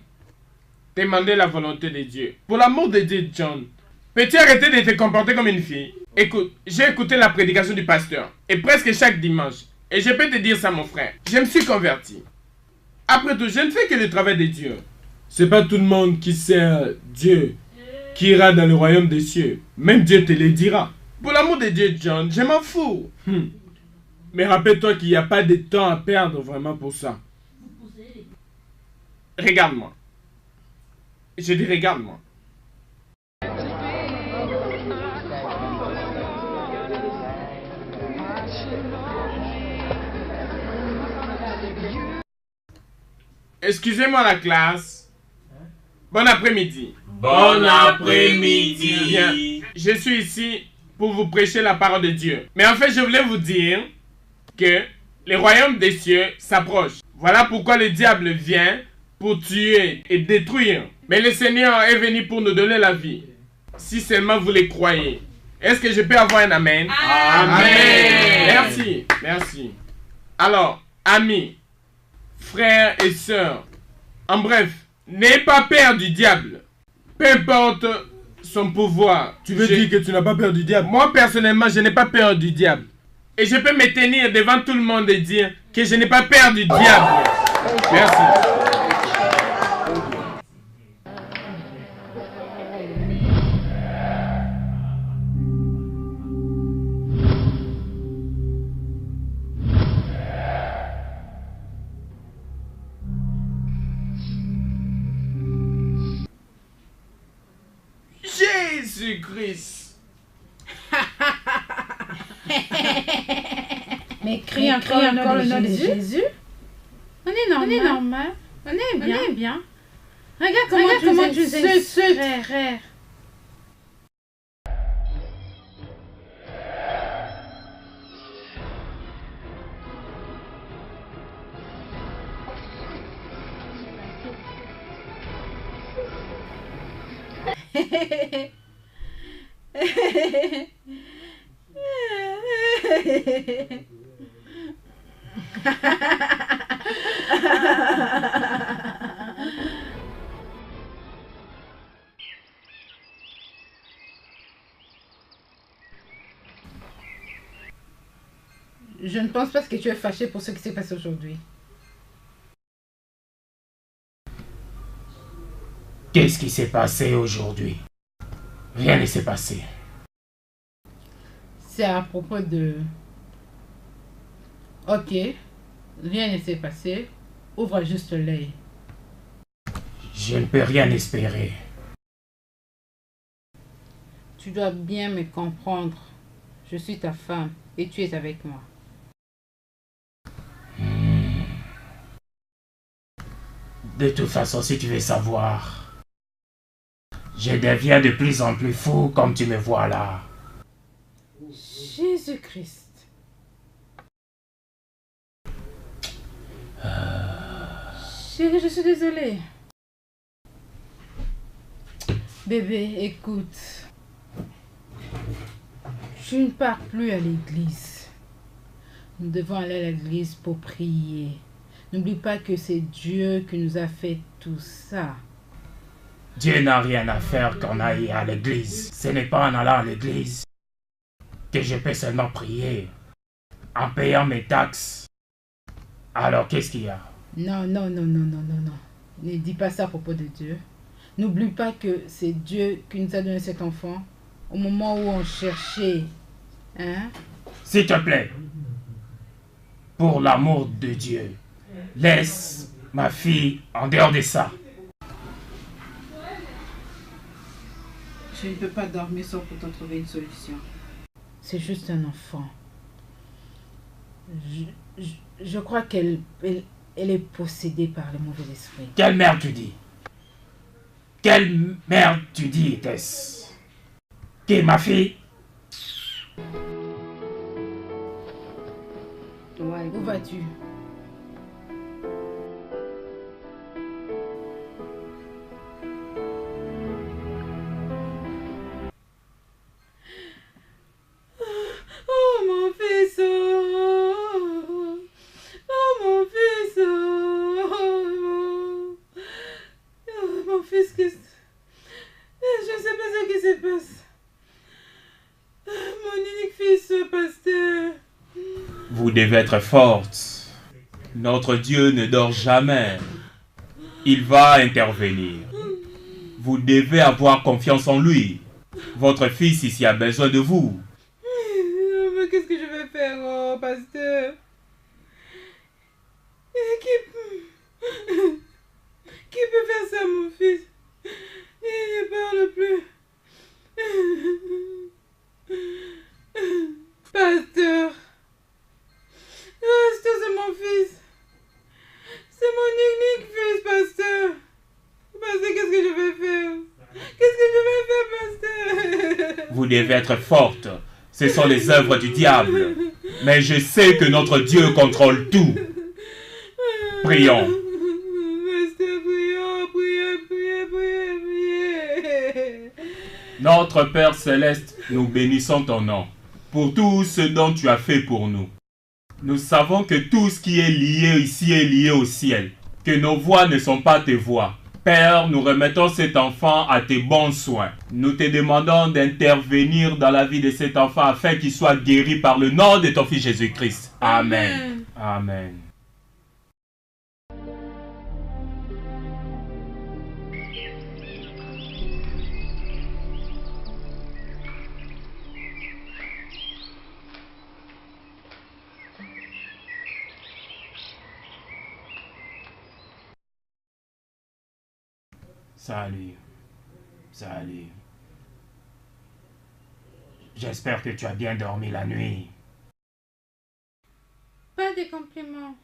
Demandez la volonté de Dieu. Pour l'amour de Dieu, John, peux-tu arrêter de te comporter comme une fille? Écoute, j'ai écouté la prédication du pasteur. Et presque chaque dimanche. Et je peux te dire ça, mon frère. Je me suis converti. Après tout, je ne fais que le travail de Dieu. C'est pas tout le monde qui sert Dieu qui ira dans le royaume des cieux. Même Dieu te le dira. Pour l'amour de Dieu, John, je m'en fous. Mais rappelle-toi qu'il n'y a pas de temps à perdre vraiment pour ça. Regarde-moi. Je dis regarde-moi. Excusez-moi la classe. Bon après-midi. Bon après-midi. Bien. Je suis ici pour vous prêcher la parole de Dieu. Mais en fait, je voulais vous dire que le royaume des cieux s'approche. Voilà pourquoi le diable vient pour tuer et détruire. Mais le Seigneur est venu pour nous donner la vie. Si seulement vous le croyez. Est-ce que je peux avoir un amen? Amen. Merci, merci. Alors, amis, frères et sœurs, en bref, n'ayez pas peur du diable. Peu importe son pouvoir. Tu veux dire que tu n'as pas peur du diable? Moi, personnellement, je n'ai pas peur du diable. Et je peux me tenir devant tout le monde et dire que je n'ai pas peur du diable. Merci. Jésus-Christ. Mais crie encore le nom de Jésus. On est normal. On est bien. Regarde comment tu es frère. Je ne pense pas que tu es fâché pour ce qui s'est passé aujourd'hui. Qu'est-ce qui s'est passé aujourd'hui? Rien ne s'est passé. C'est à propos de... Ok, rien ne s'est passé. Ouvre juste l'œil. Je ne peux rien espérer. Tu dois bien me comprendre. Je suis ta femme et tu es avec moi. De toute façon, si tu veux savoir, je deviens de plus en plus fou comme tu me vois là. Jésus-Christ. Chérie, je suis désolée. Bébé, écoute. Je ne pars plus à l'église. Nous devons aller à l'église pour prier. N'oublie pas que c'est Dieu qui nous a fait tout ça. Dieu n'a rien à faire qu'on aille à l'église. Ce n'est pas en allant à l'église que je peux seulement prier. En payant mes taxes. Alors, qu'est-ce qu'il y a? Non. Ne dis pas ça à propos de Dieu. N'oublie pas que c'est Dieu qui nous a donné cet enfant au moment où on cherchait. Hein? S'il te plaît, pour l'amour de Dieu, laisse ma fille en dehors de ça. Je ne peux pas dormir sans pourtant trouver une solution. C'est juste un enfant. Je crois qu'elle est possédée par le mauvais esprit. Quelle merde tu dis? Quelle merde tu dis, Tess? Qui est ma fille? Où vas-tu? Oh mon fils! Oh mon fils! Mon fils, je ne sais pas ce qui se passe. Mon unique fils, pasteur. Vous devez être forte. Notre Dieu ne dort jamais. Il va intervenir. Vous devez avoir confiance en lui. Votre fils ici a besoin de vous. Mais qu'est-ce que je vais faire, oh, pasteur? Qui peut faire ça, mon fils? Il ne parle plus. Pasteur. Pasteur, c'est mon fils. C'est mon unique fils, pasteur. Pasteur, qu'est-ce que je vais faire? Qu'est-ce que je vais faire, pasteur? Vous devez être forte. Ce sont les œuvres du diable. Mais je sais que notre Dieu contrôle tout. Prions. Pasteur, prions, priez. Notre Père Céleste, nous bénissons ton nom pour tout ce dont tu as fait pour nous. Nous savons que tout ce qui est lié ici est lié au ciel, que nos voix ne sont pas tes voix. Père, nous remettons cet enfant à tes bons soins. Nous te demandons d'intervenir dans la vie de cet enfant afin qu'il soit guéri par le nom de ton Fils Jésus-Christ. Amen. Amen. Salut. Salut. J'espère que tu as bien dormi la nuit. Pas de compliments.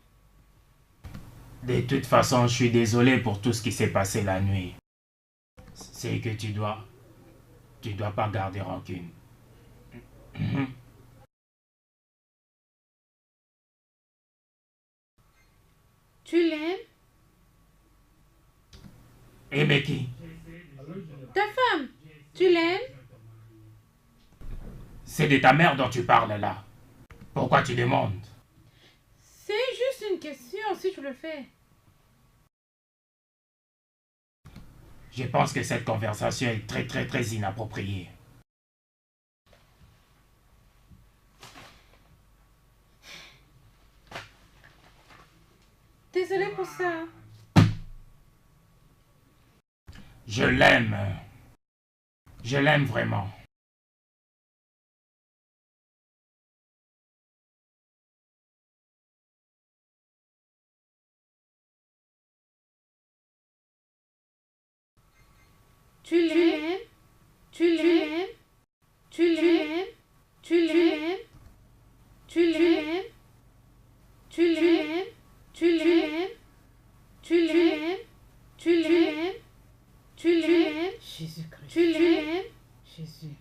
De toute façon, je suis désolé pour tout ce qui s'est passé la nuit. C'est que tu dois pas garder rancune. Tu l'aimes? Aimer qui? Ta femme, tu l'aimes? C'est de ta mère dont tu parles là. Pourquoi tu demandes? C'est juste une question, si tu le fais. Je pense que cette conversation est très inappropriée. Désolée pour ça. Je l'aime. Je l'aime vraiment. Tu l'aimes? Tu l'aimes? Tu l'aimes? Tu l'aimes? Tu l'aimes? Tu l'aimes? Tu l'aimes? Tu l'aimes? Tu l'aimes? Tu l'aimes? Jésus-Christ. Tu l'aimes? Jésus.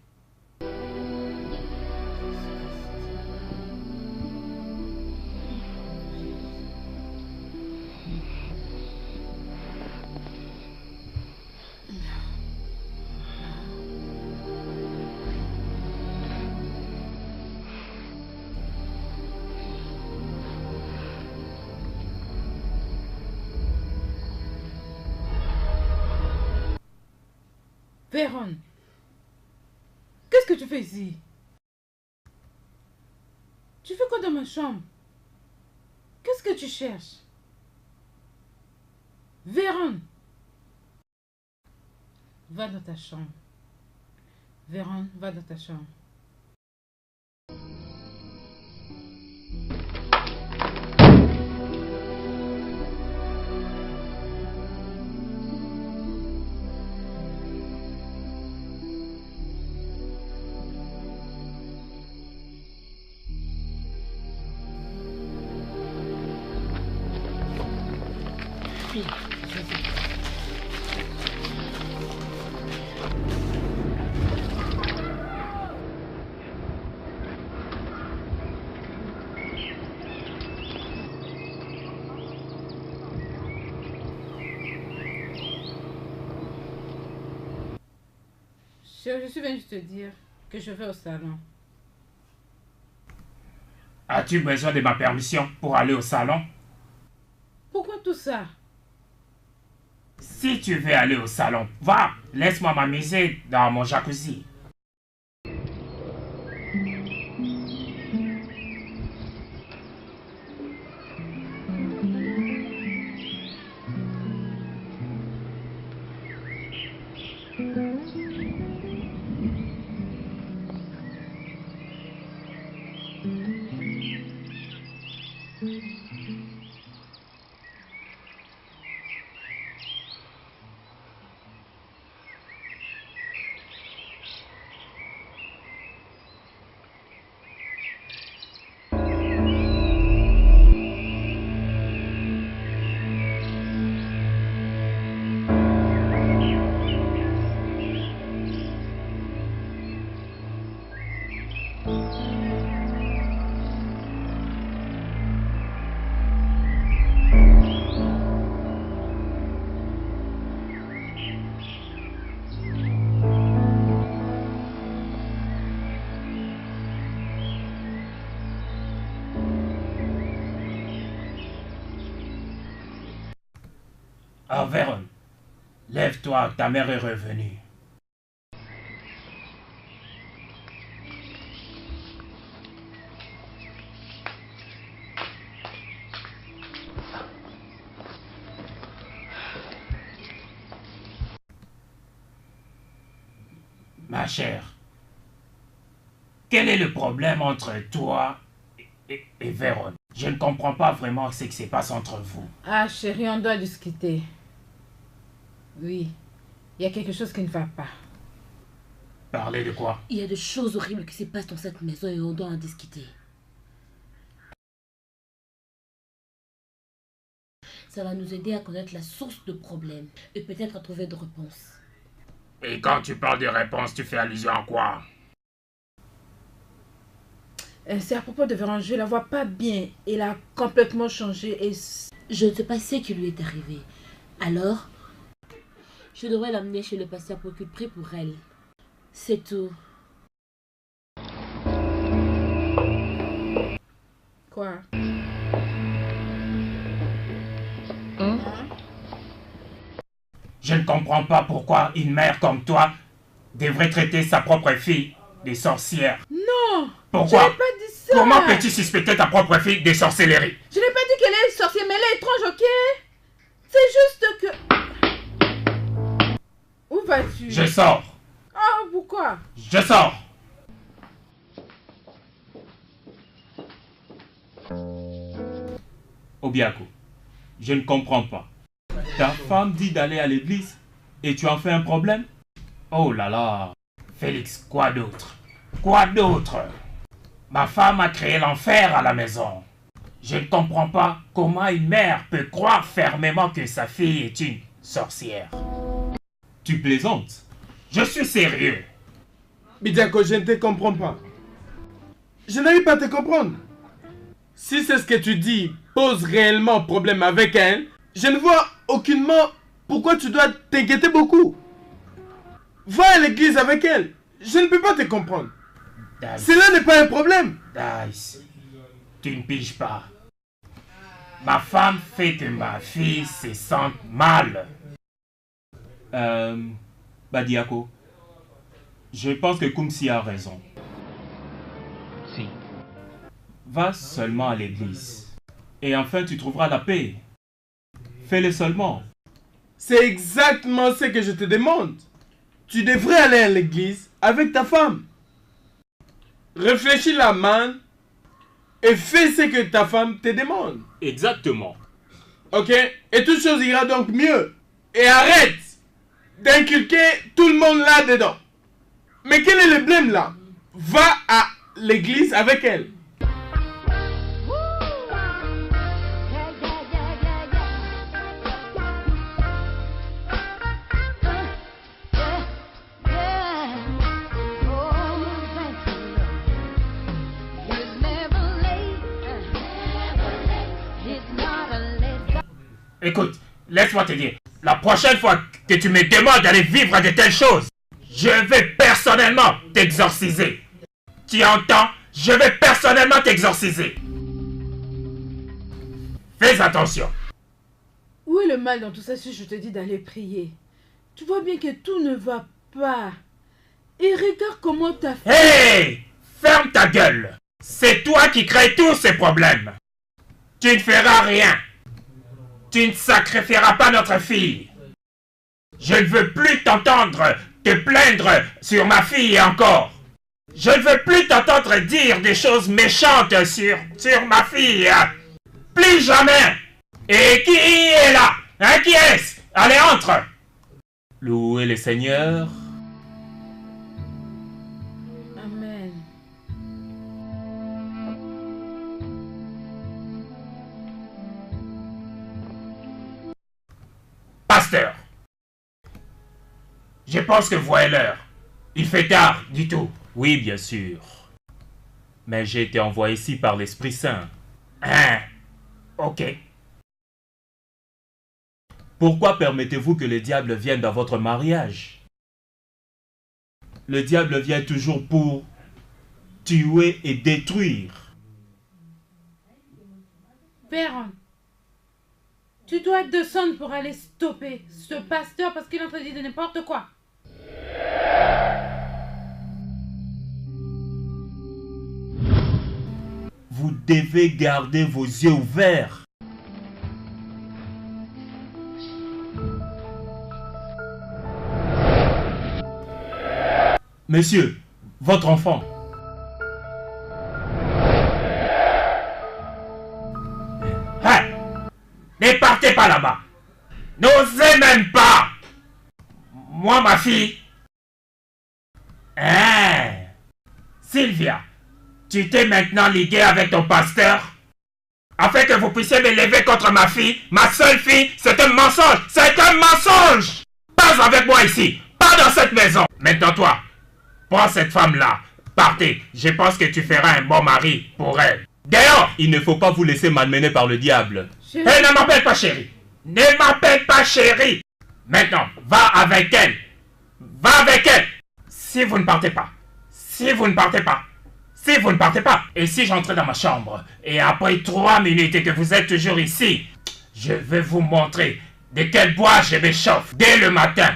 Vérone, qu'est-ce que tu fais ici? Tu fais quoi dans ma chambre? Qu'est-ce que tu cherches? Vérone, va dans ta chambre. Vérone, va dans ta chambre. Je suis venue te dire que je vais au salon. As-tu besoin de ma permission pour aller au salon? Pourquoi tout ça? Si tu veux aller au salon, va, laisse-moi m'amuser dans mon jacuzzi. Ah, Véron, lève-toi, ta mère est revenue. Ma chère, quel est le problème entre toi et Véron? Je ne comprends pas vraiment ce qui se passe entre vous. Ah chérie, on doit discuter. Oui, il y a quelque chose qui ne va pas. Parler de quoi? Il y a des choses horribles qui se passent dans cette maison et on doit en discuter. Ça va nous aider à connaître la source de problème et peut-être à trouver des réponses. Et quand tu parles de réponse, tu fais allusion à quoi? C'est à propos de Véron, je la vois pas bien. Elle a complètement changé et... Je ne sais pas ce qui lui est arrivé. Alors, je devrais l'amener chez le pasteur pour qu'il prie pour elle. C'est tout. Quoi? Je ne comprends pas pourquoi une mère comme toi devrait traiter sa propre fille de sorcière. Non! Pourquoi? Je n'ai pas dit ça! Comment peux-tu suspecter ta propre fille de sorcellerie? Je n'ai pas dit qu'elle est sorcière, mais elle est étrange, ok? C'est juste que... Où vas-tu? Je sors. Ah, pourquoi? Je sors. Obiako, je ne comprends pas. Ta femme dit d'aller à l'église et tu en fais un problème? Oh là là. Félix, quoi d'autre? Quoi d'autre? Ma femme a créé l'enfer à la maison. Je ne comprends pas comment une mère peut croire fermement que sa fille est une sorcière. Tu plaisantes? Je suis sérieux. Bidiako, je ne te comprends pas. Je n'arrive pas à te comprendre. Si c'est ce que tu dis pose réellement problème avec elle, je ne vois aucunement pourquoi tu dois t'inquiéter beaucoup. Va à l'église avec elle. Je ne peux pas te comprendre. Dice. Cela n'est pas un problème. Dice, tu ne piges pas. Ma femme fait que ma fille se sente mal. Badiako, je pense que Kumsi a raison. Si. Va seulement à l'église. Et enfin tu trouveras la paix. Fais-le seulement. C'est exactement ce que je te demande. Tu devrais aller à l'église avec ta femme. Réfléchis la main et fais ce que ta femme te demande. Exactement. Ok? Et toute chose ira donc mieux. Et arrête d'inculquer tout le monde là-dedans. Mais quel est le blême là? Va à l'église avec elle. Écoute, laisse-moi te dire, la prochaine fois que tu me demandes d'aller vivre de telles choses, je vais personnellement t'exorciser. Tu entends? Je vais personnellement t'exorciser. Fais attention. Où est le mal dans tout ça si je te dis d'aller prier? Tu vois bien que tout ne va pas. Et regarde comment t'as fait. Hey! Ferme ta gueule. C'est toi qui crée tous ces problèmes. Tu ne feras rien. Tu ne sacrifieras pas notre fille. Je ne veux plus t'entendre te plaindre sur ma fille encore. Je ne veux plus t'entendre dire des choses méchantes sur ma fille. Plus jamais. Et qui est là? Hein, qui est-ce? Allez, entre. Louez le Seigneur. Amen. Pasteur, je pense que vous voyez l'heure. Il fait tard, du tout. Oui, bien sûr. Mais j'ai été envoyé ici par l'Esprit Saint. Hein? Ok. Pourquoi permettez-vous que le diable vienne dans votre mariage? Le diable vient toujours pour tuer et détruire. Véron, Tu dois descendre pour aller stopper ce pasteur parce qu'il est en train de dire de n'importe quoi. Vous devez garder vos yeux ouverts. Monsieur, votre enfant. Hein? Ne partez pas là-bas. N'osez même pas. Moi, ma fille. Hein? Sylvia, tu t'es maintenant ligué avec ton pasteur afin que vous puissiez m'élever contre ma fille, ma seule fille. C'est un mensonge. C'est un mensonge. Pas avec moi ici. Pas dans cette maison. Maintenant, toi, prends cette femme-là. Partez. Je pense que tu feras un bon mari pour elle. Dehors! Il ne faut pas vous laisser malmener par le diable. Elle ne m'appelle pas chérie. Ne m'appelle pas chérie. Maintenant, va avec elle. Va avec elle. Si vous ne partez pas. Si vous ne partez pas. Si vous ne partez pas. Et si j'entrais dans ma chambre et après 3 minutes et que vous êtes toujours ici, je vais vous montrer de quel bois je m'échauffe dès le matin.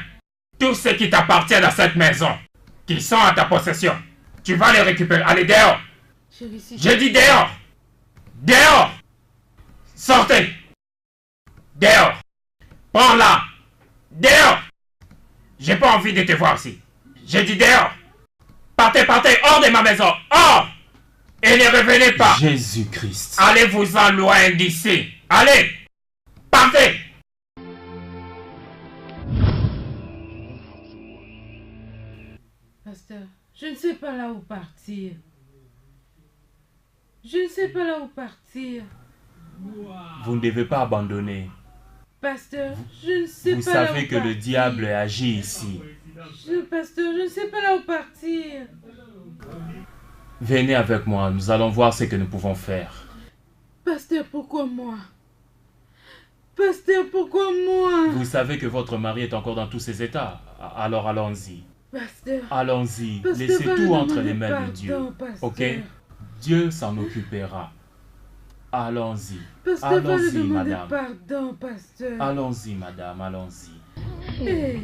Tout ce qui t'appartient dans cette maison, qui sont à ta possession, tu vas les récupérer. Allez, dehors. Je dis dehors. Dehors. Sortez. Dehors. Prends-la. Dehors. J'ai pas envie de te voir ici. J'ai dit dehors. Partez, partez, hors de ma maison. Hors. Et ne revenez pas. Jésus-Christ. Allez-vous-en loin d'ici. Allez. Partez. Pasteur, je ne sais pas là où partir. Je ne sais pas là où partir. Vous ne devez pas abandonner. Pasteur, je ne sais Vous pas là où savez que partir. le diable agit ici. Pasteur, je ne sais pas là où partir. Venez avec moi, nous allons voir ce que nous pouvons faire. Pasteur, pourquoi moi? Pasteur, pourquoi moi? Vous savez que votre mari est encore dans tous ses états. Alors allons-y. Pasteur. Allons-y. Pasteur, Laissez va tout lui entre les demander mains de Dieu. pardon, pasteur. Ok? Dieu s'en occupera. Allons-y. Pasteur, va lui Allons-y, demander madame. pardon, pasteur. Allons-y, madame, allons-y. Hey.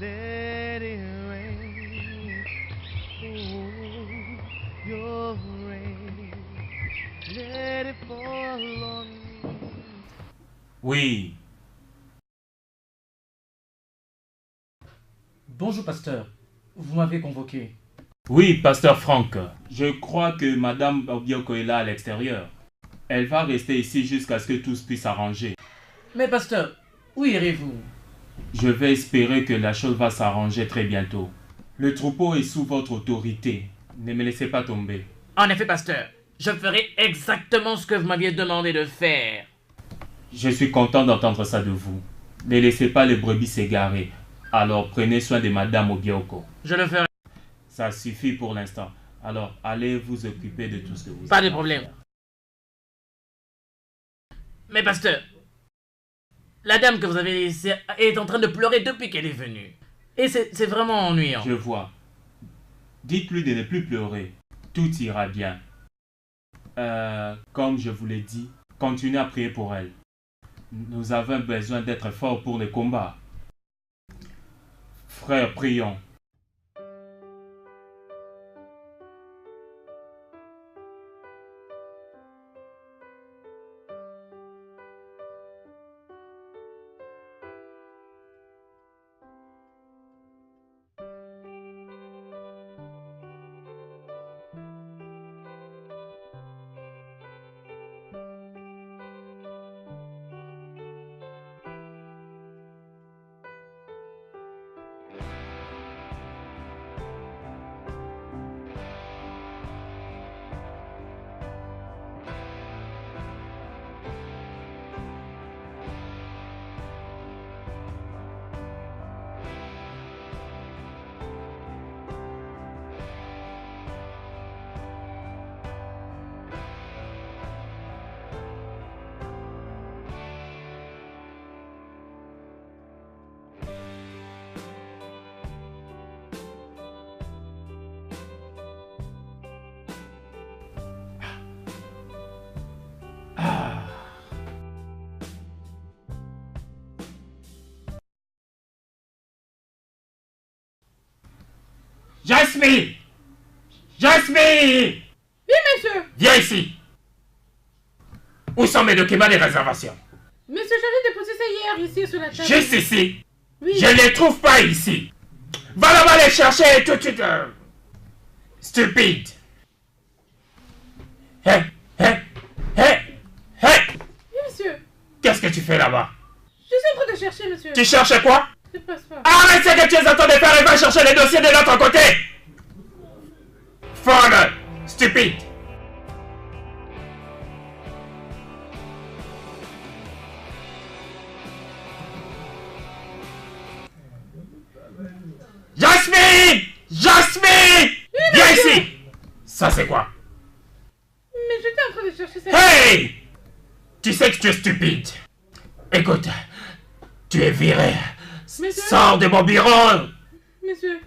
Let it rain, oh, your rain, let it fall on me. Oui. Bonjour, pasteur. Vous m'avez convoqué. Oui, pasteur Franck. Je crois que madame Obioko est là à l'extérieur. Elle va rester ici jusqu'à ce que tout puisse s'arranger. Mais pasteur, où irez-vous? Je vais espérer que la chose va s'arranger très bientôt. Le troupeau est sous votre autorité. Ne me laissez pas tomber. En effet, pasteur, je ferai exactement ce que vous m'aviez demandé de faire. Je suis content d'entendre ça de vous. Ne laissez pas les brebis s'égarer. Alors prenez soin de madame Obioko. Je le ferai. Ça suffit pour l'instant. Alors allez vous occuper de tout ce que vous Pas avez de problème. Mais pasteur, la dame que vous avez laissée est en train de pleurer depuis qu'elle est venue. Et c'est vraiment ennuyant. Je vois. Dites-lui de ne plus pleurer. Tout ira bien. Comme je vous l'ai dit, continuez à prier pour elle. Nous avons besoin d'être forts pour le combat. Frères, prions. Jasmine! Jasmine! Oui, monsieur. Viens ici. Où sont mes documents de réservation? Monsieur, j'avais déposé ça hier ici sur la table. Juste ici. Oui. Je ne les trouve pas ici. Va là-bas les chercher tout de suite. Stupide. Hé, hé, hé, hé. Oui, monsieur. Qu'est-ce que tu fais là-bas? Je suis en train de chercher, monsieur. Tu cherches quoi? Je passe pas. Arrête ce que tu es en train de faire et va chercher les dossiers de l'autre côté. Folle. Stupide. Jasmine! Jasmine! Viens ici! Ça c'est quoi? Mais j'étais en train de chercher ça. Hey! Tu sais que tu es stupide. Écoute, tu es viré. Monsieur. Sors de mon bureau! Monsieur.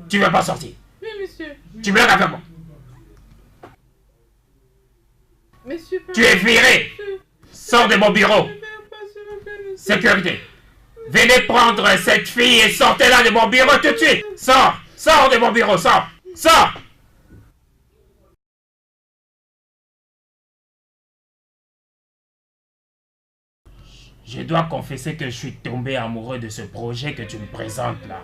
Tu veux pas sortir? Oui, monsieur. Tu bloques avec moi. Monsieur. Tu es viré! Sors de mon bureau! Sécurité! Venez prendre cette fille et sortez-la de mon bureau tout de suite! Sors! Sors de mon bureau! Sors! Sors! Je dois confesser que je suis tombé amoureux de ce projet que tu me présentes là.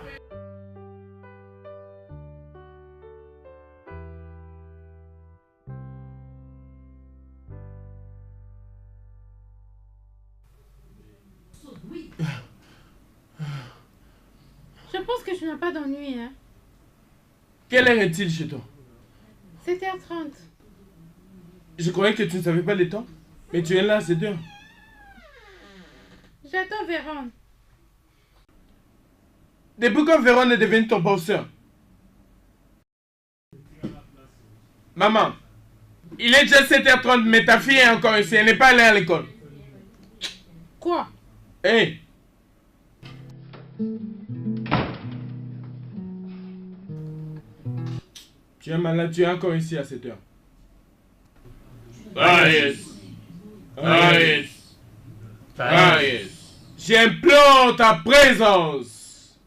Je pense que tu n'as pas d'ennui, hein. Quelle heure est-il chez toi? 7h30. Je croyais que tu ne savais pas le temps. Mais tu es là à 7 heures. J'attends Véron. Depuis quand Véron est devenu ton bosseur? Maman, il est déjà 7h30, mais ta fille est encore ici. Elle n'est pas allée à l'école. Quoi? Hey! Tu es malade, tu es encore ici à 7 heures. J'implore ta présence.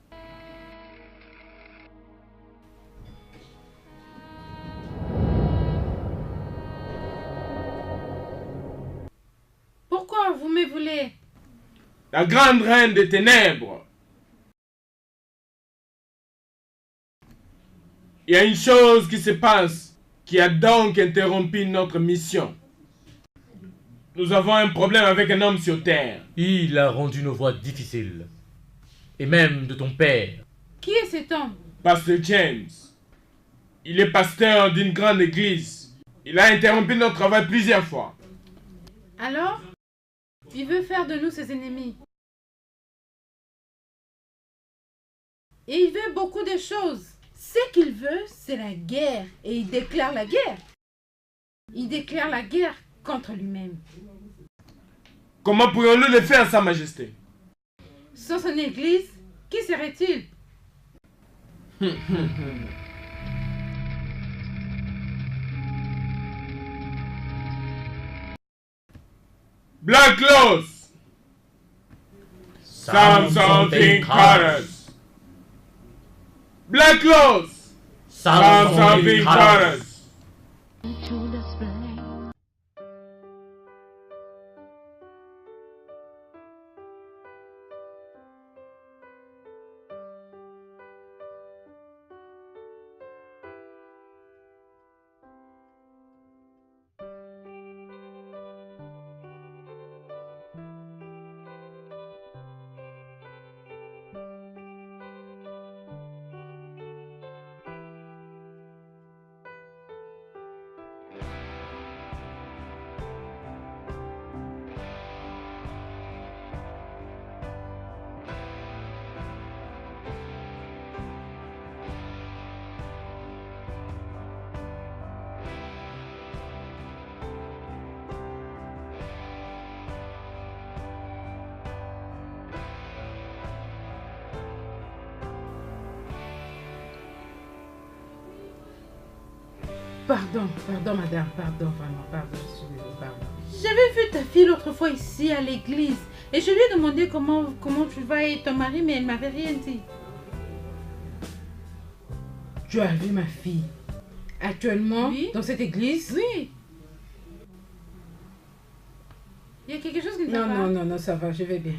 Pourquoi vous me voulez? La grande reine des ténèbres. Il y a une chose qui se passe qui a donc interrompu notre mission. Nous avons un problème avec un homme sur terre. Il a rendu nos voies difficiles. Et même de ton père. Qui est cet homme? Pasteur James. Il est pasteur d'une grande église. Il a interrompu notre travail plusieurs fois. Alors? Il veut faire de nous ses ennemis. Et il veut beaucoup de choses. Ce qu'il veut, c'est la guerre. Et il déclare la guerre. Il déclare la guerre contre lui-même. Comment pourrions-nous le faire, Sa Majesté? Sans son église, qui serait-il? Black Laws. Something Cutters. Black Laws. Something Cutters. Pardon madame, pardon, vraiment, pardon, je suis désolée, pardon. J'avais vu ta fille l'autre fois ici à l'église et je lui ai demandé comment tu vas et ton mari, mais elle m'avait rien dit. Tu as vu ma fille actuellement dans cette église? Oui. Il y a quelque chose qui ne va pas? Non, ça va, je vais bien.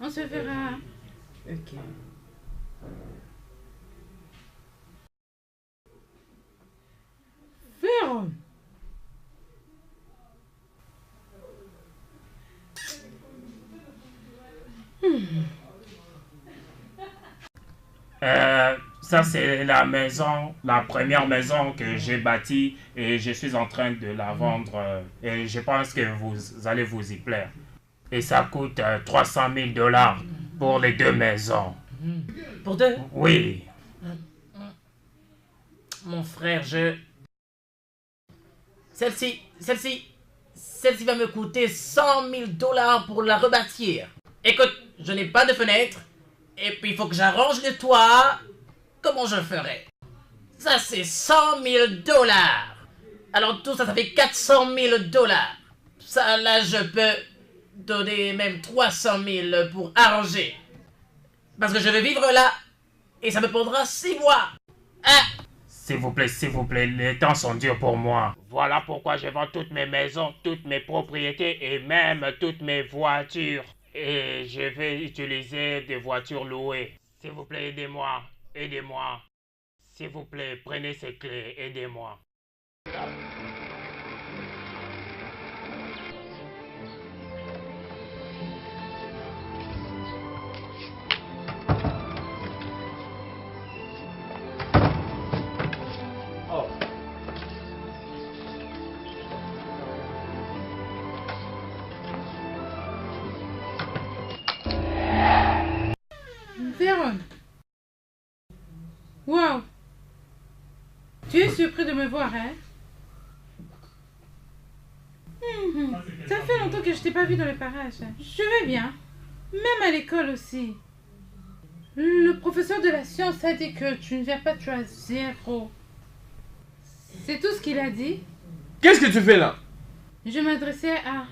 On se verra. Ok. Véron. Ça c'est la maison, la première maison que j'ai bâtie et je suis en train de la vendre et je pense que vous allez vous y plaire. Et ça coûte 300 000 $ pour les 2 maisons. Pour 2? Oui. Mon frère, Celle-ci va me coûter 100 000 $ pour la rebâtir. Écoute, je n'ai pas de fenêtre. Et puis il faut que j'arrange le toit. Comment je ferai? Ça c'est 100 000 $. Alors tout ça, ça fait 400 000 $. Ça là, je peux donner même 300 000 pour arranger. Parce que je vais vivre là. Et ça me prendra 6 mois. Hein? S'il vous plaît, les temps sont durs pour moi. Voilà pourquoi je vends toutes mes maisons, toutes mes propriétés et même toutes mes voitures. Et je vais utiliser des voitures louées. S'il vous plaît, aidez-moi. S'il vous plaît, prenez ces clés, aidez-moi. Véron. Wow. Tu es surpris de me voir, hein? Ça fait longtemps que je t'ai pas vu dans les parages. Je vais bien. Même à l'école aussi. Le professeur de la science a dit que tu ne viens pas, tu as 0. C'est tout ce qu'il a dit. Qu'est-ce que tu fais là? Je m'adressais à...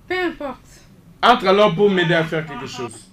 Peu importe. Entre alors pour m'aider à faire quelque chose.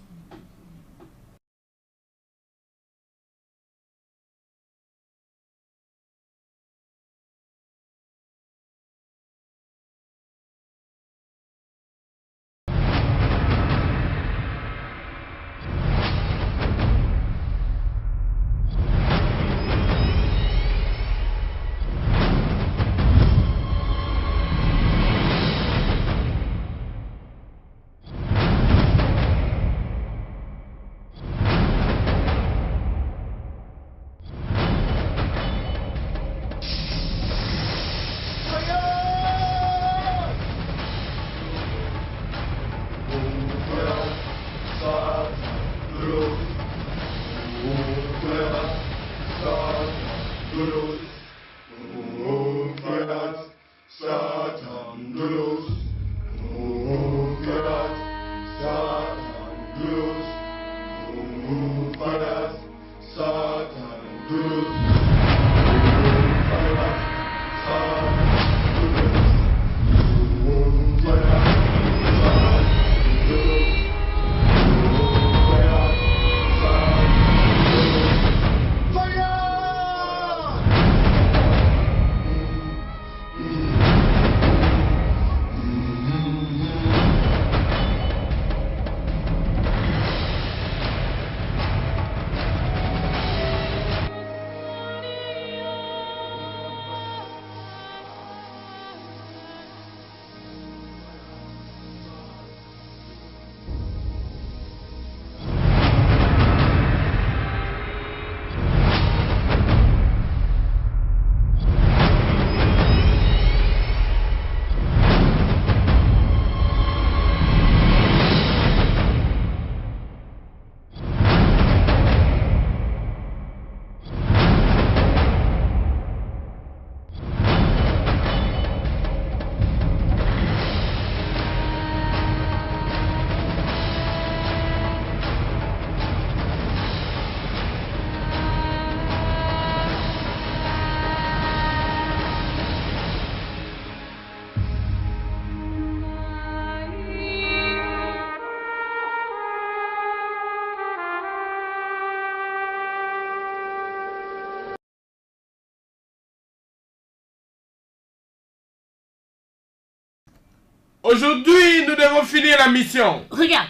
Aujourd'hui, nous devons finir la mission. Regarde,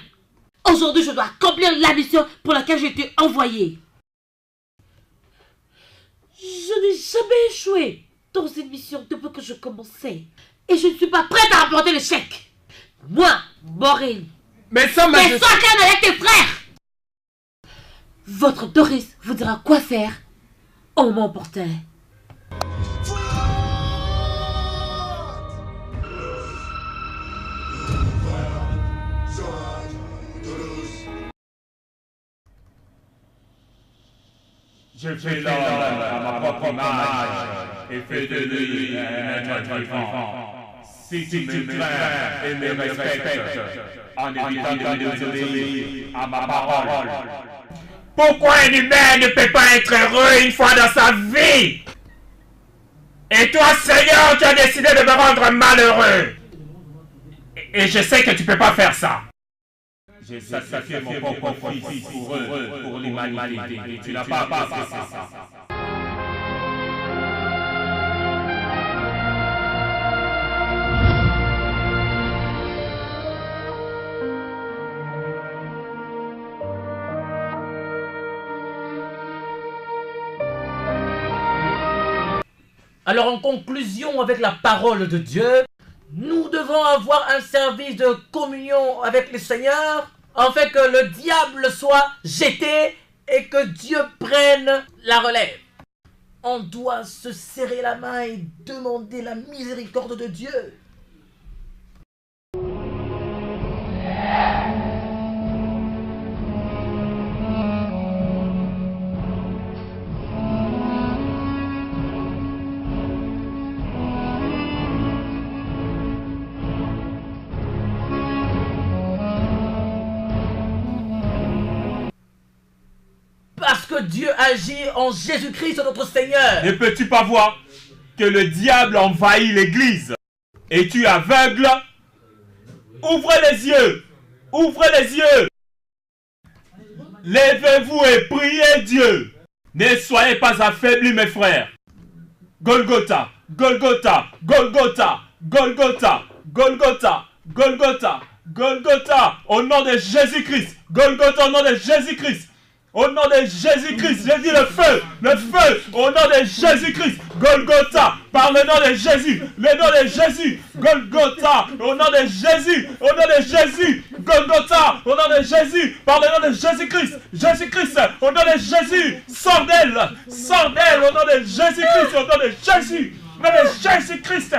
aujourd'hui, je dois accomplir la mission pour laquelle j'ai été envoyé. Je n'ai jamais échoué dans cette mission depuis que je commençais. Et je ne suis pas prête à remporter l'échec. Moi, Maureen, mais ça m'a... et sois calme avec tes frères. Votre Doris vous dira quoi faire au moment opportun. Je fais l'homme à ma propre image et fais de lui un être vivant. Si tu me crains et me respectes, en évitant de désobéir à ma parole. Pourquoi un humain ne peut pas être heureux une fois dans sa vie? Et toi, Seigneur, tu as décidé de me rendre malheureux. Et je sais que tu peux pas faire ça. J'ai sacrifié mon propre fils pour eux, pour l'humanité, et tu n'as pas fait ça. Alors en conclusion avec la parole de Dieu, nous devons avoir un service de communion avec le Seigneur, afin que le diable soit jeté et que Dieu prenne la relève. On doit se serrer la main et demander la miséricorde de Dieu. Parce que Dieu agit en Jésus-Christ notre Seigneur. Ne peux-tu pas voir que le diable envahit l'église? Et tu es aveugle? Ouvrez les yeux! Ouvrez les yeux! Lèvez-vous et priez Dieu! Ne soyez pas affaiblis mes frères! Golgotha! Golgotha! Golgotha! Golgotha! Golgotha! Golgotha! Golgotha! Au nom de Jésus-Christ! Golgotha au nom de Jésus-Christ! Au nom de Jésus-Christ, j'ai dit le feu, au nom de Jésus-Christ, Golgotha, par le nom de Jésus, le nom de Jésus, Golgotha, au nom de Jésus, au nom de Jésus, Golgotha, au nom de Jésus, par le nom de Jésus-Christ, Jésus-Christ, au nom de Jésus, sors d'elle, au nom de Jésus-Christ, au nom de Jésus, au nom de Jésus-Christ.